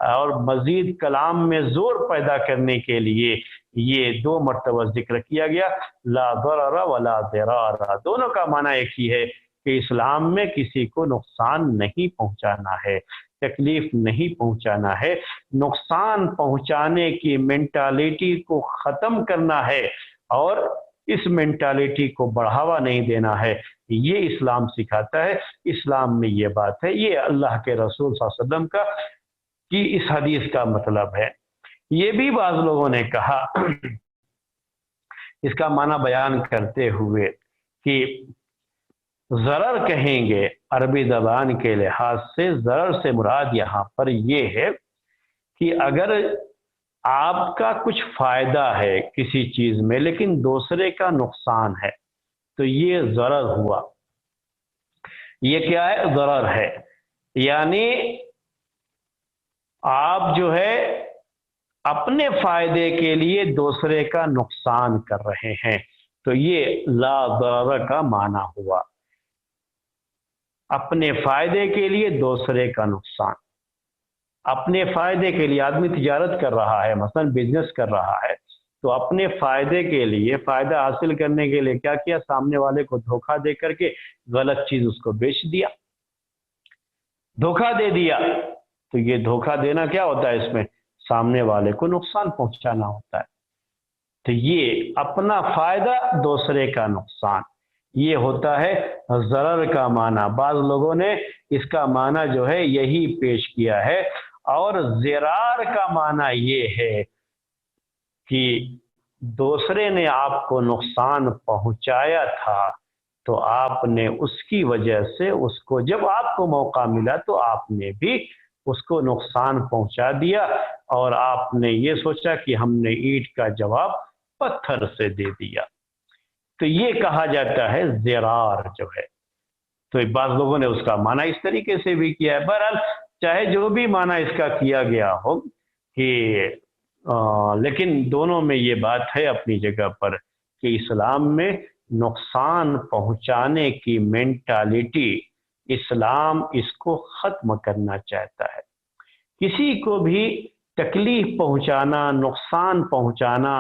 اور مزید کلام میں زور پیدا کرنے کے لیے یہ 2 مرتبہ ذکر کیا گیا، لا ضرر ولا ضرار، دونوں کا معنی ایک ہی ہے کہ اسلام میں کسی کو نقصان نہیں پہنچانا ہے، تکلیف نہیں پہنچانا ہے، نقصان پہنچانے کی مینٹالٹی کو ختم کرنا ہے اور اس مینٹالٹی کو بڑھاوا نہیں دینا ہے، یہ اسلام سکھاتا ہے۔ اسلام میں یہ بات ہے، یہ اللہ کے رسول صلی اللہ علیہ وسلم کا کہ اس حدیث کا مطلب ہے۔ یہ بھی بعض لوگوں نے کہا اس کا معنی بیان کرتے ہوئے کہ ضرر کہیں گے، عربی زبان کے لحاظ سے ضرر سے مراد یہاں پر یہ ہے کہ اگر آپ کا کچھ فائدہ ہے کسی چیز میں لیکن دوسرے کا نقصان ہے تو یہ ضرر ہوا۔ یہ کیا ہے؟ ضرر ہے، یعنی آپ جو ہے اپنے فائدے کے لیے دوسرے کا نقصان کر رہے ہیں، تو یہ لا ضرر کا معنی ہوا۔ اپنے فائدے کے لیے دوسرے کا نقصان. اپنے فائدے کے لیے آدمی تجارت کر رہا ہے، مثلا بزنس کر رہا ہے، تو اپنے فائدے کے لیے، فائدہ حاصل کرنے کے لیے کیا کیا؟ سامنے والے کو دھوکہ دے کر کے غلط چیز اس کو بیچ دیا، دھوکہ دے دیا. تو یہ دھوکہ دینا کیا ہوتا ہے؟ اس میں سامنے والے کو نقصان پہنچانا ہوتا ہے. تو یہ اپنا فائدہ دوسرے کا نقصان، یہ ہوتا ہے ضرر کا معنی. بعض لوگوں نے اس کا معنی جو ہے یہی پیش کیا ہے. اور ضرار کا معنی یہ ہے کہ دوسرے نے آپ کو نقصان پہنچایا تھا تو آپ نے اس کی وجہ سے اس کو، جب آپ کو موقع ملا تو آپ نے بھی اس کو نقصان پہنچا دیا، اور آپ نے یہ سوچا کہ ہم نے اینٹ کا جواب پتھر سے دے دیا. تو یہ کہا جاتا ہے ضرار جو ہے. تو بعض لوگوں نے اس کا معنی اس طریقے سے بھی کیا ہے. بہرحال چاہے جو بھی معنی اس کا کیا گیا ہو، کہ لیکن دونوں میں یہ بات ہے اپنی جگہ پر کہ اسلام میں نقصان پہنچانے کی مینٹالٹی، اسلام اس کو ختم کرنا چاہتا ہے. کسی کو بھی تکلیف پہنچانا، نقصان پہنچانا،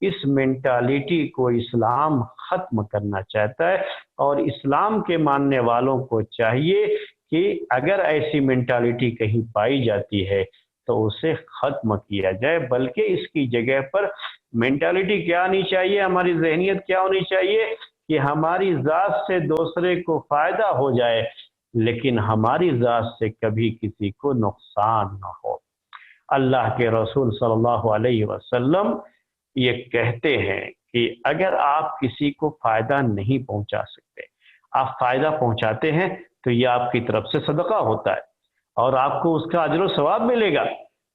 اس مینٹالٹی کو اسلام ختم کرنا چاہتا ہے. اور اسلام کے ماننے والوں کو چاہیے کہ اگر ایسی مینٹالٹی کہیں پائی جاتی ہے تو اسے ختم کیا جائے، بلکہ اس کی جگہ پر مینٹالٹی کیا آنی چاہیے، ہماری ذہنیت کیا ہونی چاہیے کہ ہماری ذات سے دوسرے کو فائدہ ہو جائے لیکن ہماری ذات سے کبھی کسی کو نقصان نہ ہو. اللہ کے رسول صلی اللہ علیہ وسلم یہ کہتے ہیں کہ اگر آپ کسی کو فائدہ نہیں پہنچا سکتے، آپ فائدہ پہنچاتے ہیں تو یہ آپ کی طرف سے صدقہ ہوتا ہے اور آپ کو اس کا اجر و ثواب ملے گا.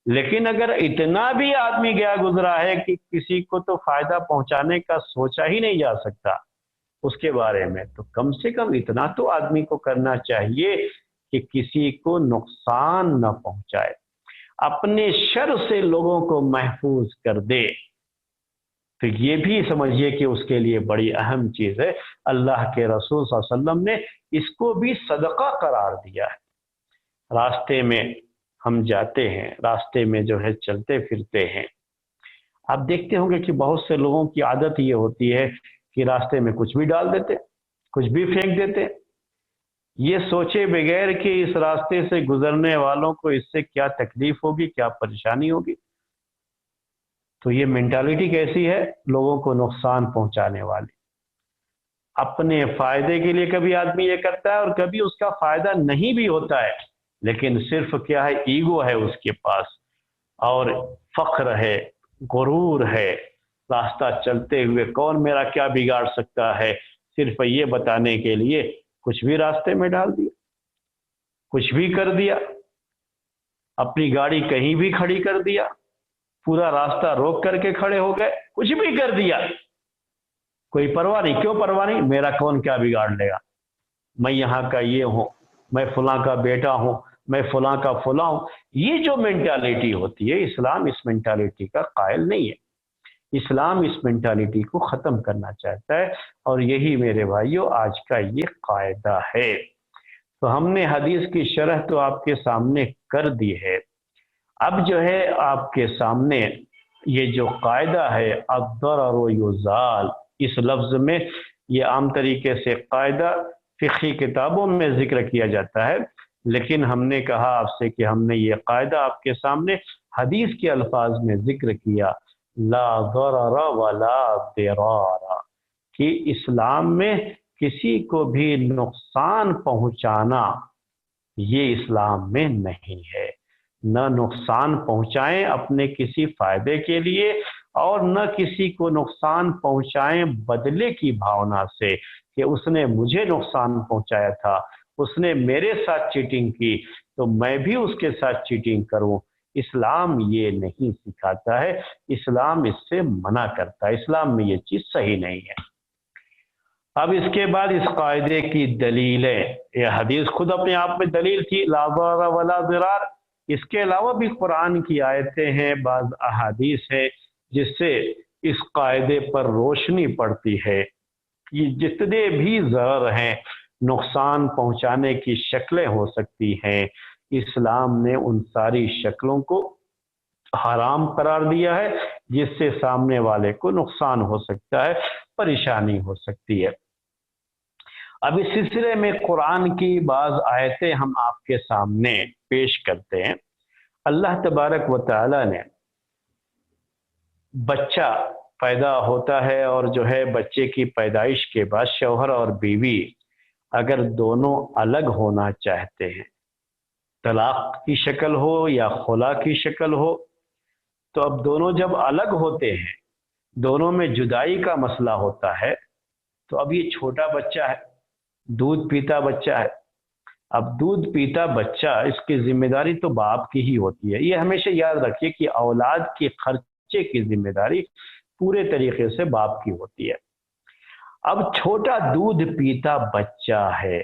لیکن اگر اتنا بھی آدمی گیا گزرا ہے کہ کسی کو تو فائدہ پہنچانے کا سوچا ہی نہیں جا سکتا اس کے بارے میں، تو کم سے کم اتنا تو آدمی کو کرنا چاہیے کہ کسی کو نقصان نہ پہنچائے، اپنے شر سے لوگوں کو محفوظ کر دے. تو یہ بھی سمجھیے کہ اس کے لیے بڑی اہم چیز ہے. اللہ کے رسول صلی اللہ علیہ وسلم نے اس کو بھی صدقہ قرار دیا ہے. راستے میں ہم جاتے ہیں، راستے میں جو ہے چلتے پھرتے ہیں، آپ دیکھتے ہوں گے کہ بہت سے لوگوں کی عادت یہ ہوتی ہے کہ راستے میں کچھ بھی ڈال دیتے، کچھ بھی پھینک دیتے، یہ سوچے بغیر کہ اس راستے سے گزرنے والوں کو اس سے کیا تکلیف ہوگی، کیا پریشانی ہوگی. تو یہ مینٹالٹی کیسی ہے؟ لوگوں کو نقصان پہنچانے والی. اپنے فائدے کے لیے کبھی آدمی یہ کرتا ہے اور کبھی اس کا فائدہ نہیں بھی ہوتا ہے، لیکن صرف کیا ہے، ایگو ہے اس کے پاس اور فخر ہے، غرور ہے. راستہ چلتے ہوئے کون میرا کیا بگاڑ سکتا ہے، صرف یہ بتانے کے لیے کچھ بھی راستے میں ڈال دیا، کچھ بھی کر دیا، اپنی گاڑی کہیں بھی کھڑی کر دیا، پورا راستہ روک کر کے کھڑے ہو گئے، کچھ بھی کر دیا، کوئی پرواہ نہیں. کیوں پرواہ نہیں؟ میرا کون کیا بگاڑ لے گا، میں یہاں کا یہ ہوں، میں فلاں کا بیٹا ہوں، میں فلاں کا فلاں ہوں. یہ جو مینٹالٹی ہوتی ہے، اسلام اس مینٹالٹی کا قائل نہیں ہے. اسلام اس مینٹالٹی کو ختم کرنا چاہتا ہے، اور یہی میرے بھائیوں آج کا یہ قاعدہ ہے. تو ہم نے حدیث کی شرح تو آپ کے سامنے کر دی ہے. اب جو ہے آپ کے سامنے یہ جو قاعدہ ہے الضرر یزال، اس لفظ میں یہ عام طریقے سے قاعدہ فقہی کتابوں میں ذکر کیا جاتا ہے، لیکن ہم نے کہا آپ سے کہ ہم نے یہ قاعدہ آپ کے سامنے حدیث کے الفاظ میں ذکر کیا، لا ضرر ولا ضرار، کہ اسلام میں کسی کو بھی نقصان پہنچانا یہ اسلام میں نہیں ہے. نہ نقصان پہنچائیں اپنے کسی فائدے کے لیے، اور نہ کسی کو نقصان پہنچائیں بدلے کی بھاونا سے کہ اس نے مجھے نقصان پہنچایا تھا، اس نے میرے ساتھ چیٹنگ کی تو میں بھی اس کے ساتھ چیٹنگ کروں. اسلام یہ نہیں سکھاتا ہے، اسلام اس سے منع کرتا ہے، اسلام میں یہ چیز صحیح نہیں ہے. اب اس کے بعد اس قاعدے کی دلیلیں، یہ حدیث خود اپنے آپ میں دلیل تھی، لا ضرر ولا ضرار. اس کے علاوہ بھی قرآن کی آیتیں ہیں، بعض احادیث ہیں جس سے اس قاعدے پر روشنی پڑتی ہے کہ جتنے بھی ضرر ہیں، نقصان پہنچانے کی شکلیں ہو سکتی ہیں، اسلام نے ان ساری شکلوں کو حرام قرار دیا ہے جس سے سامنے والے کو نقصان ہو سکتا ہے، پریشانی ہو سکتی ہے۔ اب اس سلسلے میں قرآن کی بعض آیتیں ہم آپ کے سامنے پیش کرتے ہیں۔ اللہ تبارک و تعالی نے بچہ پیدا ہوتا ہے اور جو ہے بچے کی پیدائش کے بعد شوہر اور بیوی اگر دونوں الگ ہونا چاہتے ہیں، طلاق کی شکل ہو یا خلا کی شکل ہو، تو اب دونوں جب الگ ہوتے ہیں، دونوں میں جدائی کا مسئلہ ہوتا ہے، تو اب یہ چھوٹا بچہ ہے، دودھ پیتا بچہ ہے۔ اب دودھ پیتا بچہ، اس کی ذمہ داری تو باپ کی ہی ہوتی ہے۔ یہ ہمیشہ یاد رکھیے کہ اولاد کے خرچے کی ذمہ داری پورے طریقے سے باپ کی ہوتی ہے۔ اب چھوٹا دودھ پیتا بچہ ہے،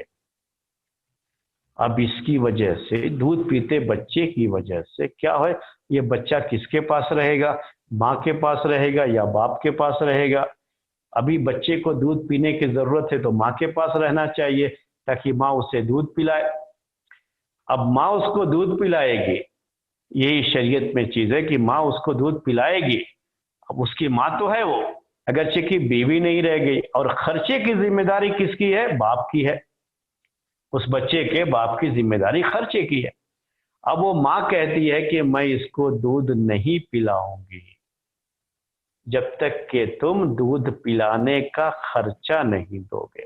اب اس کی وجہ سے، دودھ پیتے بچے کی وجہ سے کیا ہے، یہ بچہ کس کے پاس رہے گا؟ ماں کے پاس رہے گا یا باپ کے پاس رہے گا؟ ابھی بچے کو دودھ پینے کی ضرورت ہے تو ماں کے پاس رہنا چاہیے تاکہ ماں اسے دودھ پلائے۔ اب ماں اس کو دودھ پلائے گی، یہی شریعت میں چیز ہے کہ ماں اس کو دودھ پلائے گی۔ اب اس کی ماں تو ہے وہ، اگرچہ کہ بیوی نہیں رہ گئی، اور خرچے کی ذمہ داری کس کی ہے؟ باپ کی ہے۔ اس بچے کے باپ کی ذمہ داری خرچے کی ہے۔ اب وہ ماں کہتی ہے کہ میں اس کو دودھ نہیں پلاؤں گی جب تک کہ تم دودھ پلانے کا خرچہ نہیں دو گے،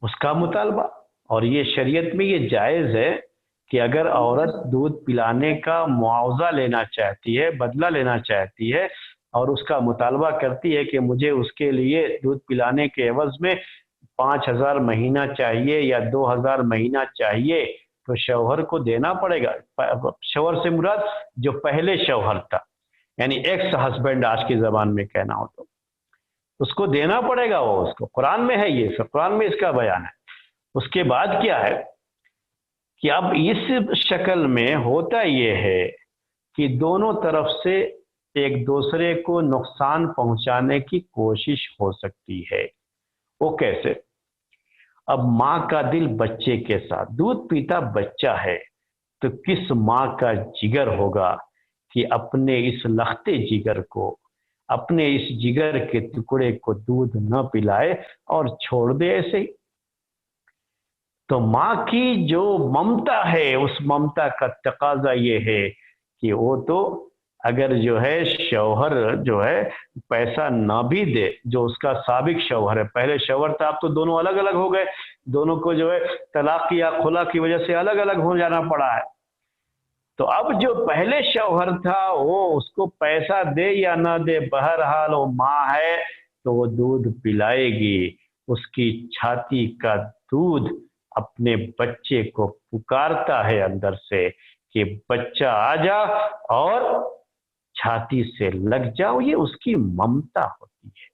اس کا مطالبہ۔ اور یہ شریعت میں یہ جائز ہے کہ اگر عورت دودھ پلانے کا معاوضہ لینا چاہتی ہے، بدلہ لینا چاہتی ہے، اور اس کا مطالبہ کرتی ہے کہ مجھے اس کے لیے دودھ پلانے کے عوض میں 5,000 مہینہ چاہیے یا 2,000 مہینہ چاہیے، تو شوہر کو دینا پڑے گا۔ شوہر سے مراد جو پہلے شوہر تھا، یعنی ایکس ہسبینڈ آج کی زبان میں کہنا ہو تو اس کو دینا پڑے گا۔ وہ اس کو قرآن میں ہے، یہ قرآن میں اس کا بیان ہے۔ اس کے بعد کیا ہے کہ اب اس شکل میں ہوتا یہ ہے کہ دونوں طرف سے ایک دوسرے کو نقصان پہنچانے کی کوشش ہو سکتی ہے۔ وہ کیسے؟ اب ماں کا دل بچے کے ساتھ، دودھ پیتا بچہ ہے تو کس ماں کا جگر ہوگا کہ اپنے اس لختے جگر کو، اپنے اس جگر کے ٹکڑے کو دودھ نہ پلائے اور چھوڑ دے ایسے ہی؟ تو ماں کی جو ممتا ہے، اس ممتا کا تقاضا یہ ہے کہ وہ تو اگر جو ہے شوہر جو ہے پیسہ نہ بھی دے، جو اس کا سابق شوہر ہے، پہلے شوہر تھا، اب تو دونوں الگ الگ ہو گئے، دونوں کو جو ہے طلاق یا خلا کی وجہ سے الگ الگ ہو جانا پڑا ہے، تو اب جو پہلے شوہر تھا وہ اس کو پیسہ دے یا نہ دے، بہرحال وہ ماں ہے تو وہ دودھ پلائے گی۔ اس کی چھاتی کا دودھ اپنے بچے کو پکارتا ہے اندر سے کہ بچہ آ جا اور چھاتی سے لگ جاؤ۔ یہ اس کی ممتا ہوتی ہے،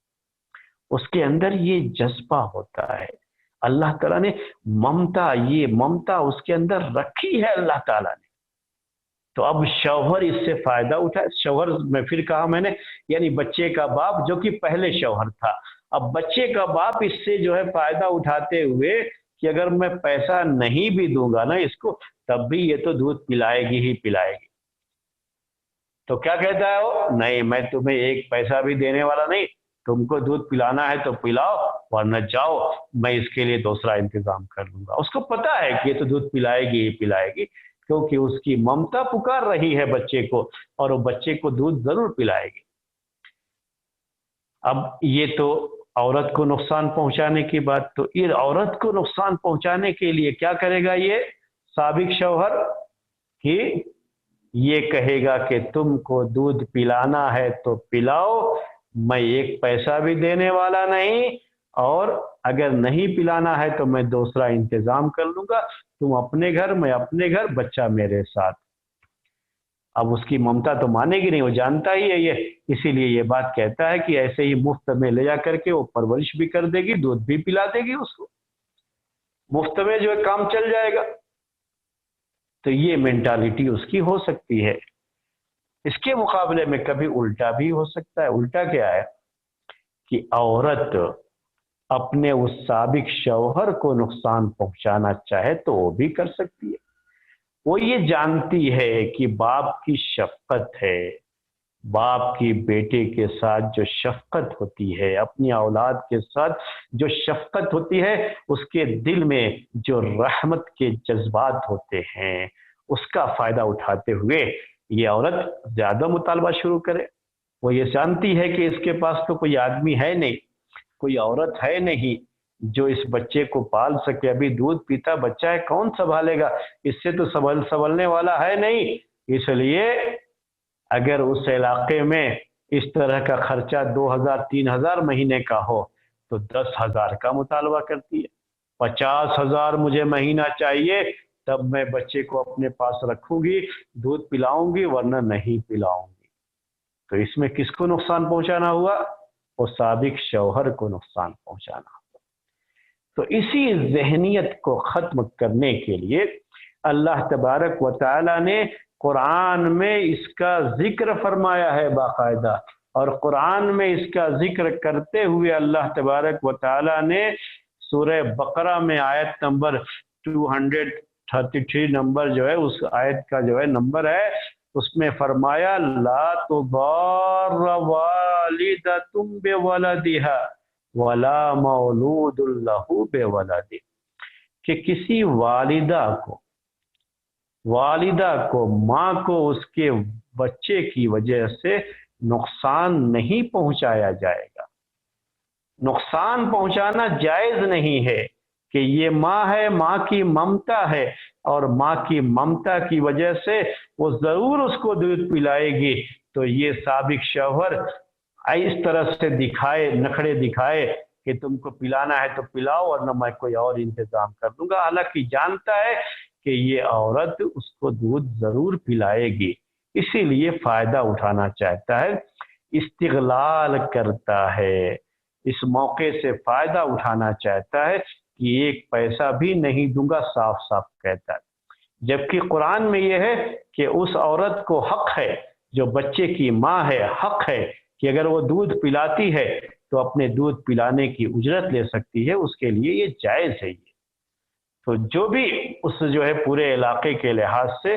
اس کے اندر یہ جذبہ ہوتا ہے۔ اللہ تعالیٰ نے ممتا، یہ ممتا اس کے اندر رکھی ہے اللہ تعالیٰ نے۔ تو اب شوہر اس سے فائدہ اٹھائے، شوہر میں پھر کہا میں نے، یعنی بچے کا باپ جو کہ پہلے شوہر تھا، اب بچے کا باپ اس سے جو ہے فائدہ اٹھاتے ہوئے کہ اگر میں پیسہ نہیں بھی دوں گا نا اس کو، تب بھی یہ تو دودھ پلائے گی ہی پلائے گی۔ تو کیا کہتا ہے وہ؟ نہیں، میں تمہیں ایک پیسہ بھی دینے والا نہیں، تم کو دودھ پلانا ہے تو پلاؤ ورنہ جاؤ، میں اس کے لیے دوسرا انتظام کر لوں گا۔ اس کو پتا ہے کہ یہ تو دودھ پلائے گی ہی پلائے گی، کیونکہ اس کی ممتا پکار رہی ہے بچے کو، اور وہ بچے کو دودھ ضرور پلائے گی۔ اب یہ تو عورت کو نقصان پہنچانے کی بات، تو یہ عورت کو نقصان پہنچانے کے لیے کیا کرے گا یہ سابق شوہر؟ کہ یہ کہے گا کہ تم کو دودھ پلانا ہے تو پلاؤ، میں ایک پیسہ بھی دینے والا نہیں، اور اگر نہیں پلانا ہے تو میں دوسرا انتظام کر لوں گا، تم اپنے گھر، میں اپنے گھر، بچہ میرے ساتھ۔ اب اس کی ممتا تو مانے گی نہیں، وہ جانتا ہی ہے یہ، اسی لیے یہ بات کہتا ہے کہ ایسے ہی مفت میں لے جا کر کے وہ پرورش بھی کر دے گی، دودھ بھی پلا دے گی اس کو، مفت میں جو ہے کام چل جائے گا۔ تو یہ مینٹالٹی اس کی ہو سکتی ہے۔ اس کے مقابلے میں کبھی الٹا بھی ہو سکتا ہے۔ الٹا کیا ہے کہ عورت اپنے اس سابق شوہر کو نقصان پہنچانا چاہے تو وہ بھی کر سکتی ہے۔ وہ یہ جانتی ہے کہ باپ کی شفقت ہے، باپ کی بیٹے کے ساتھ جو شفقت ہوتی ہے، اپنی اولاد کے ساتھ جو شفقت ہوتی ہے، اس کے دل میں جو رحمت کے جذبات ہوتے ہیں، اس کا فائدہ اٹھاتے ہوئے یہ عورت زیادہ مطالبہ شروع کرے۔ وہ یہ جانتی ہے کہ اس کے پاس تو کوئی آدمی ہے نہیں، کوئی عورت ہے نہیں جو اس بچے کو پال سکے، ابھی دودھ پیتا بچہ ہے، کون سنبھالے گا، اس سے تو سنبھلنے والا ہے نہیں۔ اس لیے اگر اس علاقے میں اس طرح کا خرچہ 2000-3000 مہینے کا ہو تو 10,000 کا مطالبہ کرتی ہے۔ 50,000 مجھے مہینہ چاہیے، تب میں بچے کو اپنے پاس رکھوں گی، دودھ پلاؤں گی، ورنہ نہیں پلاؤں گی۔ تو اس میں کس کو نقصان پہنچانا ہوا؟ وہ سابق شوہر کو نقصان پہنچانا ہوا۔ تو اسی ذہنیت کو ختم کرنے کے لیے اللہ تبارک و تعالی نے قرآن میں اس کا ذکر فرمایا ہے باقاعدہ، اور قرآن میں اس کا ذکر کرتے ہوئے اللہ تبارک و تعالی نے سورہ بقرہ میں آیت نمبر 233 نمبر جو ہے، اس آیت کا جو ہے نمبر ہے، اس میں فرمایا لا تضار والدۃ بولدہا ولا مولود لہ بولدہ، کہ کسی والدہ کو ماں کو اس کے بچے کی وجہ سے نقصان نہیں پہنچایا جائے گا۔ نقصان پہنچانا جائز نہیں ہے کہ یہ ماں ہے، ماں کی ممتا ہے، اور ماں کی ممتا کی وجہ سے وہ ضرور اس کو دودھ پلائے گی، تو یہ سابق شوہر اس طرح سے نخڑے دکھائے کہ تم کو پلانا ہے تو پلاؤ، ورنہ میں کوئی اور انتظام کر دوں گا، حالانکہ جانتا ہے کہ یہ عورت اس کو دودھ ضرور پلائے گی، اسی لیے فائدہ اٹھانا چاہتا ہے، استغلال کرتا ہے، اس موقع سے فائدہ اٹھانا چاہتا ہے کہ ایک پیسہ بھی نہیں دوں گا، صاف صاف کہتا ہے۔ جبکہ قرآن میں یہ ہے کہ اس عورت کو حق ہے، جو بچے کی ماں ہے، حق ہے کہ اگر وہ دودھ پلاتی ہے تو اپنے دودھ پلانے کی اجرت لے سکتی ہے، اس کے لیے یہ جائز ہے۔ تو جو بھی اس جو ہے پورے علاقے کے لحاظ سے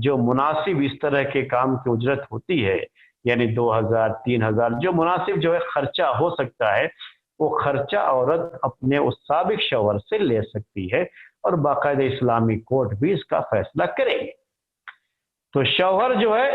جو مناسب اس طرح کے کام کی اجرت ہوتی ہے، یعنی 2000-3000 جو مناسب جو ہے خرچہ ہو سکتا ہے، وہ خرچہ عورت اپنے اس سابق شوہر سے لے سکتی ہے، اور باقاعدہ اسلامی کورٹ بھی اس کا فیصلہ کریں گے۔ تو شوہر جو ہے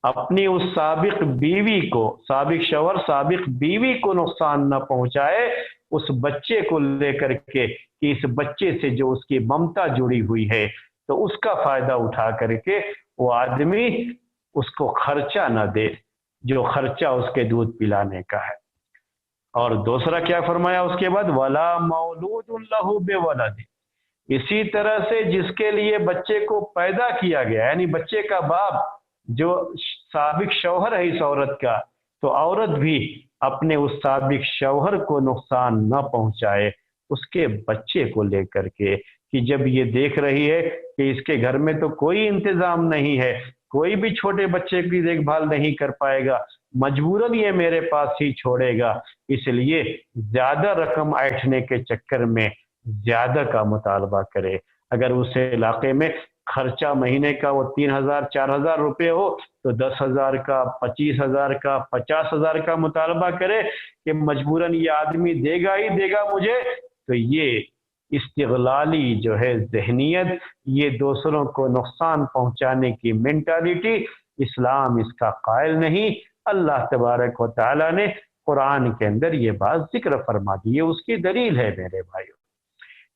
اپنی اس سابق شوہر سابق بیوی کو نقصان نہ پہنچائے، اس بچے کو لے کر کے کہ اس بچے سے جو اس کی ممتا جڑی ہوئی ہے، تو اس کا فائدہ اٹھا کر کے وہ آدمی اس کو خرچہ نہ دے جو خرچہ اس کے دودھ پلانے کا ہے۔ اور دوسرا کیا فرمایا اس کے بعد؟ وَلَا مَوْلُودٌ لَهُ بِوَلَدٍ، اسی طرح سے جس کے لیے بچے کو پیدا کیا گیا، یعنی بچے کا باپ جو سابق شوہر ہے اس عورت کا، تو عورت بھی اپنے اس سابق شوہر کو نقصان نہ پہنچائے اس کے بچے کو لے کر کے، کہ جب یہ دیکھ رہی ہے کہ اس کے گھر میں تو کوئی انتظام نہیں ہے، کوئی بھی چھوٹے بچے کی دیکھ بھال نہیں کر پائے گا، مجبوراً یہ میرے پاس ہی چھوڑے گا، اس لیے زیادہ رقم ایٹھنے کے چکر میں زیادہ کا مطالبہ کرے۔ اگر اس علاقے میں خرچہ مہینے کا وہ 3,000-4,000 روپے ہو تو 10,000 کا، 25,000 کا، 50,000 کا مطالبہ کرے کہ مجبوراً یہ آدمی دے گا ہی دے گا مجھے، تو یہ استغلالی جو ہے ذہنیت، یہ دوسروں کو نقصان پہنچانے کی مینٹالٹی، اسلام اس کا قائل نہیں۔ اللہ تبارک و تعالی نے قرآن کے اندر یہ بات ذکر فرما دی ہے، اس کی دلیل ہے میرے بھائیوں۔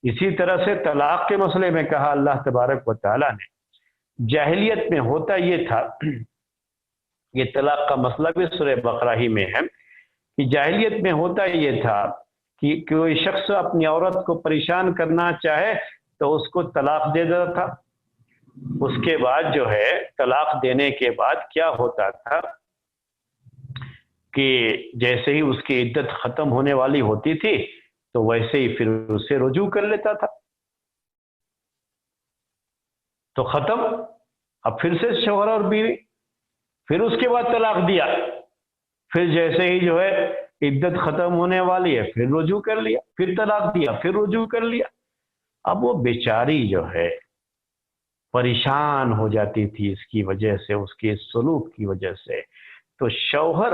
اسی طرح سے طلاق کے مسئلے میں کہا اللہ تبارک و تعالی نے، جاہلیت میں ہوتا یہ تھا، یہ طلاق کا مسئلہ بھی سورہ بقرہ ہی میں ہے، کہ جاہلیت میں ہوتا یہ تھا کہ کوئی شخص اپنی عورت کو پریشان کرنا چاہے تو اس کو طلاق دے دیتا تھا۔ اس کے بعد جو ہے طلاق دینے کے بعد کیا ہوتا تھا کہ جیسے ہی اس کی عدت ختم ہونے والی ہوتی تھی تو ویسے ہی پھر اسے رجوع کر لیتا تھا، تو ختم، اب پھر سے شوہر اور بیوی، پھر اس کے بعد طلاق دیا، پھر جیسے ہی جو ہے عدت ختم ہونے والی ہے پھر رجوع کر لیا، پھر طلاق دیا پھر رجوع کر لیا. اب وہ بیچاری جو ہے پریشان ہو جاتی تھی اس کی وجہ سے، اس کے سلوک کی وجہ سے. تو شوہر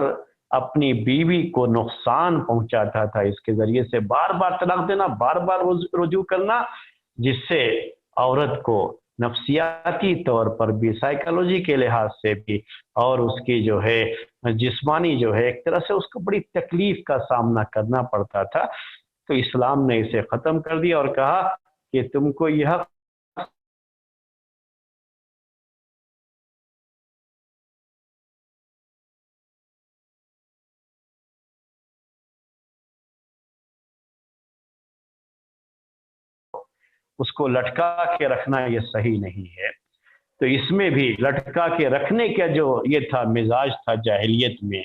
اپنی بیوی کو نقصان پہنچاتا تھا اس کے ذریعے سے، بار بار طلاق دینا، بار بار رجوع کرنا، جس سے عورت کو نفسیاتی طور پر بھی، سائیکالوجی کے لحاظ سے بھی، اور اس کی جو ہے جسمانی جو ہے ایک طرح سے اس کو بڑی تکلیف کا سامنا کرنا پڑتا تھا. تو اسلام نے اسے ختم کر دیا اور کہا کہ تم کو یہ حق اس کو لٹکا کے رکھنا یہ صحیح نہیں ہے. تو اس میں بھی لٹکا کے رکھنے کا جو یہ تھا مزاج تھا جاہلیت میں،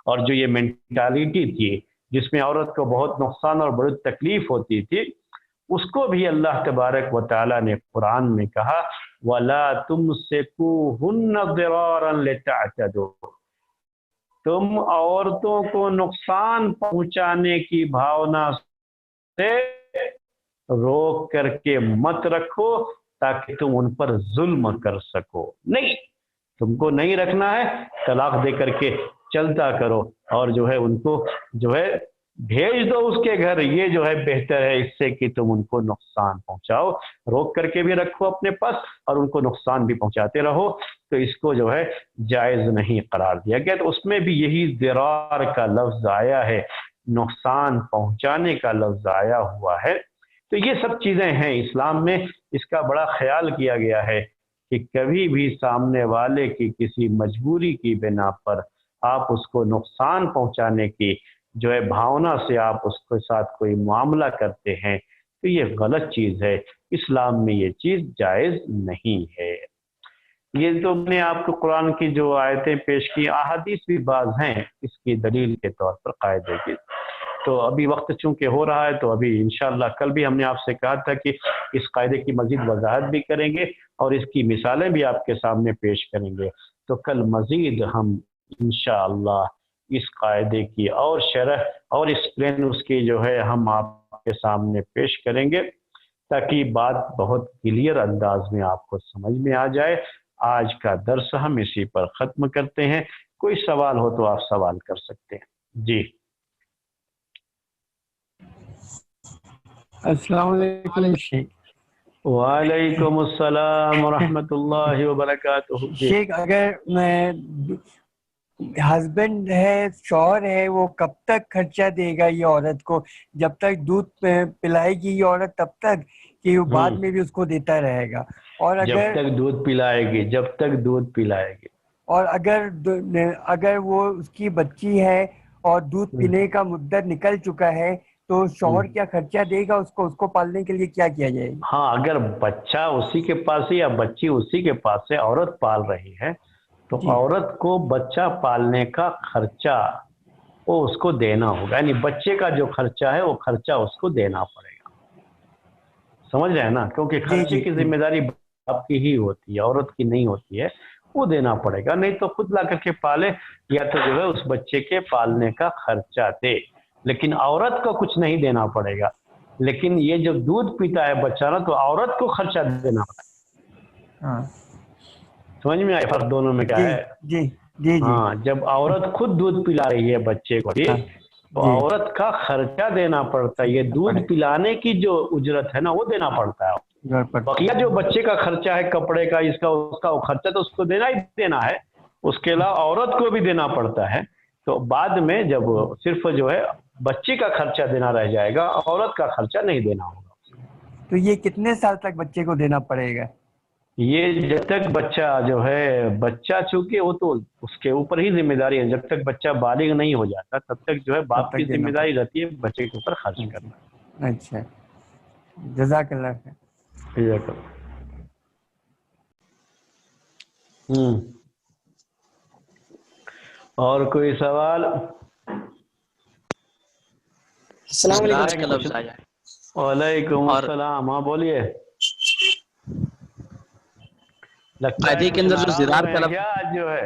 اور جو یہ مینٹالٹی تھی جس میں عورت کو بہت نقصان اور بڑی تکلیف ہوتی تھی، اس کو بھی اللہ تبارک و تعالیٰ نے قرآن میں کہا وَلَا تُمْسِكُوهُنَّ ضِرَارًا لِتَعْتَدُوا، تم عورتوں کو نقصان پہنچانے کی بھاونا سے روک کر کے مت رکھو تاکہ تم ان پر ظلم کر سکو. نہیں، تم کو نہیں رکھنا ہے، طلاق دے کر کے چلتا کرو، اور جو ہے ان کو جو ہے بھیج دو اس کے گھر، یہ جو ہے بہتر ہے اس سے کہ تم ان کو نقصان پہنچاؤ. روک کر کے بھی رکھو اپنے پاس اور ان کو نقصان بھی پہنچاتے رہو. تو اس کو جو ہے جائز نہیں قرار دیا گیا. تو اس میں بھی یہی ضرار کا لفظ آیا ہے، نقصان پہنچانے کا لفظ آیا ہوا ہے. تو یہ سب چیزیں ہیں اسلام میں، اس کا بڑا خیال کیا گیا ہے کہ کبھی بھی سامنے والے کی کسی مجبوری کی بنا پر آپ اس کو نقصان پہنچانے کی جو ہے بھاونا سے آپ اس کے ساتھ کوئی معاملہ کرتے ہیں تو یہ غلط چیز ہے. اسلام میں یہ چیز جائز نہیں ہے. یہ تو میں نے آپ کو قرآن کی جو آیتیں پیش کی، احادیث بھی بعض ہیں اس کی دلیل کے طور پر قاعدے کی. تو ابھی وقت چونکہ ہو رہا ہے تو ابھی انشاءاللہ کل بھی ہم نے آپ سے کہا تھا کہ اس قاعدے کی مزید وضاحت بھی کریں گے اور اس کی مثالیں بھی آپ کے سامنے پیش کریں گے. تو کل مزید ہم انشاءاللہ اس قاعدے کی اور شرح اور ایکسپلین اس کی جو ہے ہم آپ کے سامنے پیش کریں گے تاکہ بات بہت کلیئر انداز میں آپ کو سمجھ میں آ جائے. آج کا درس ہم اسی پر ختم کرتے ہیں. کوئی سوال ہو تو آپ سوال کر سکتے ہیں. جی السلام علیکم شیخ. وعلیکم السلام ورحمۃ اللہ وبرکاتہ. جی شیخ، اگر میں ہسبینڈ ہے، شوہر ہے، وہ کب تک خرچہ دے گا یہ عورت کو؟ جب تک دودھ پلائے گی یہ عورت تب تک، کہ وہ بعد میں بھی اس کو دیتا رہے گا؟ اور جب اگر تک دودھ پلائے گی، جب تک دودھ پلائے گی. اور اگر وہ اس کی بچی ہے اور دودھ پینے کا مدت نکل چکا ہے تو شوہر کیا خرچہ دے گا اس کو پالنے کے لیے؟ کیا کیا جائے گا؟ ہاں، اگر بچہ اسی کے پاس ہے یا بچی اسی کے پاس ہے، عورت پال رہی ہے، تو جی عورت کو بچہ پالنے کا خرچہ وہ اس کو دینا ہوگا. یعنی بچے کا جو خرچہ ہے وہ خرچہ اس کو دینا پڑے گا. سمجھ رہے ہیں نا؟ کیونکہ جی خرچے کی ذمہ داری باپ کی ہی ہوتی ہے، عورت کی نہیں ہوتی ہے. وہ دینا پڑے گا. نہیں تو خود لا کر کے پالے یا تو جو ہے اس بچے کے پالنے کا خرچہ دے، لیکن عورت کو کچھ نہیں دینا پڑے گا. لیکن یہ جو دودھ پیتا ہے بچہ نا، تو عورت کو خرچہ دینا پڑتا ہے. ہاں سمجھ میں آیا فرق دونوں میں کیا جی ہے؟ جی جی جی ہاں، جب عورت خود دودھ پلا رہی ہے بچے کو بھی، ہاں تو جی عورت کا خرچہ دینا پڑتا ہے. یہ دودھ پلانے کی جو اجرت ہے نا وہ دینا پڑتا ہے. گھر پر بقیہ جو بچے کا خرچہ ہے، کپڑے کا، اس کا اس کا خرچہ تو اس کو دینا ہی دینا ہے. اس کے علاوہ عورت کو بھی دینا پڑتا ہے. تو بعد میں جب صرف جو ہے بچے کا خرچہ دینا رہ جائے گا، عورت کا خرچہ نہیں دینا ہوگا. تو یہ کتنے سال تک بچے کو دینا پڑے گا؟ یہ جب تک بچہ جو ہے، بچہ چونکہ وہ تو اس کے اوپر ہی ذمہ داری ہے. جب تک بچہ بالغ نہیں ہو جاتا تب تک جو ہے تب باپ کی تک دینا ذمہ داری رہتی ہے بچے کے اوپر خرچ پڑے کرنا. گا. اچھا، جزاک اللہ خیر. اور کوئی سوال؟ السلام علیکم کا لفظ آیا ہے. وعلیکم اور السلام. ہاں بولیے. لگتا ہے قاعدے کے کچھ اندر جو ناراض ہو زرار رہے کا ہیں لفظ، کیا آج جو ہے؟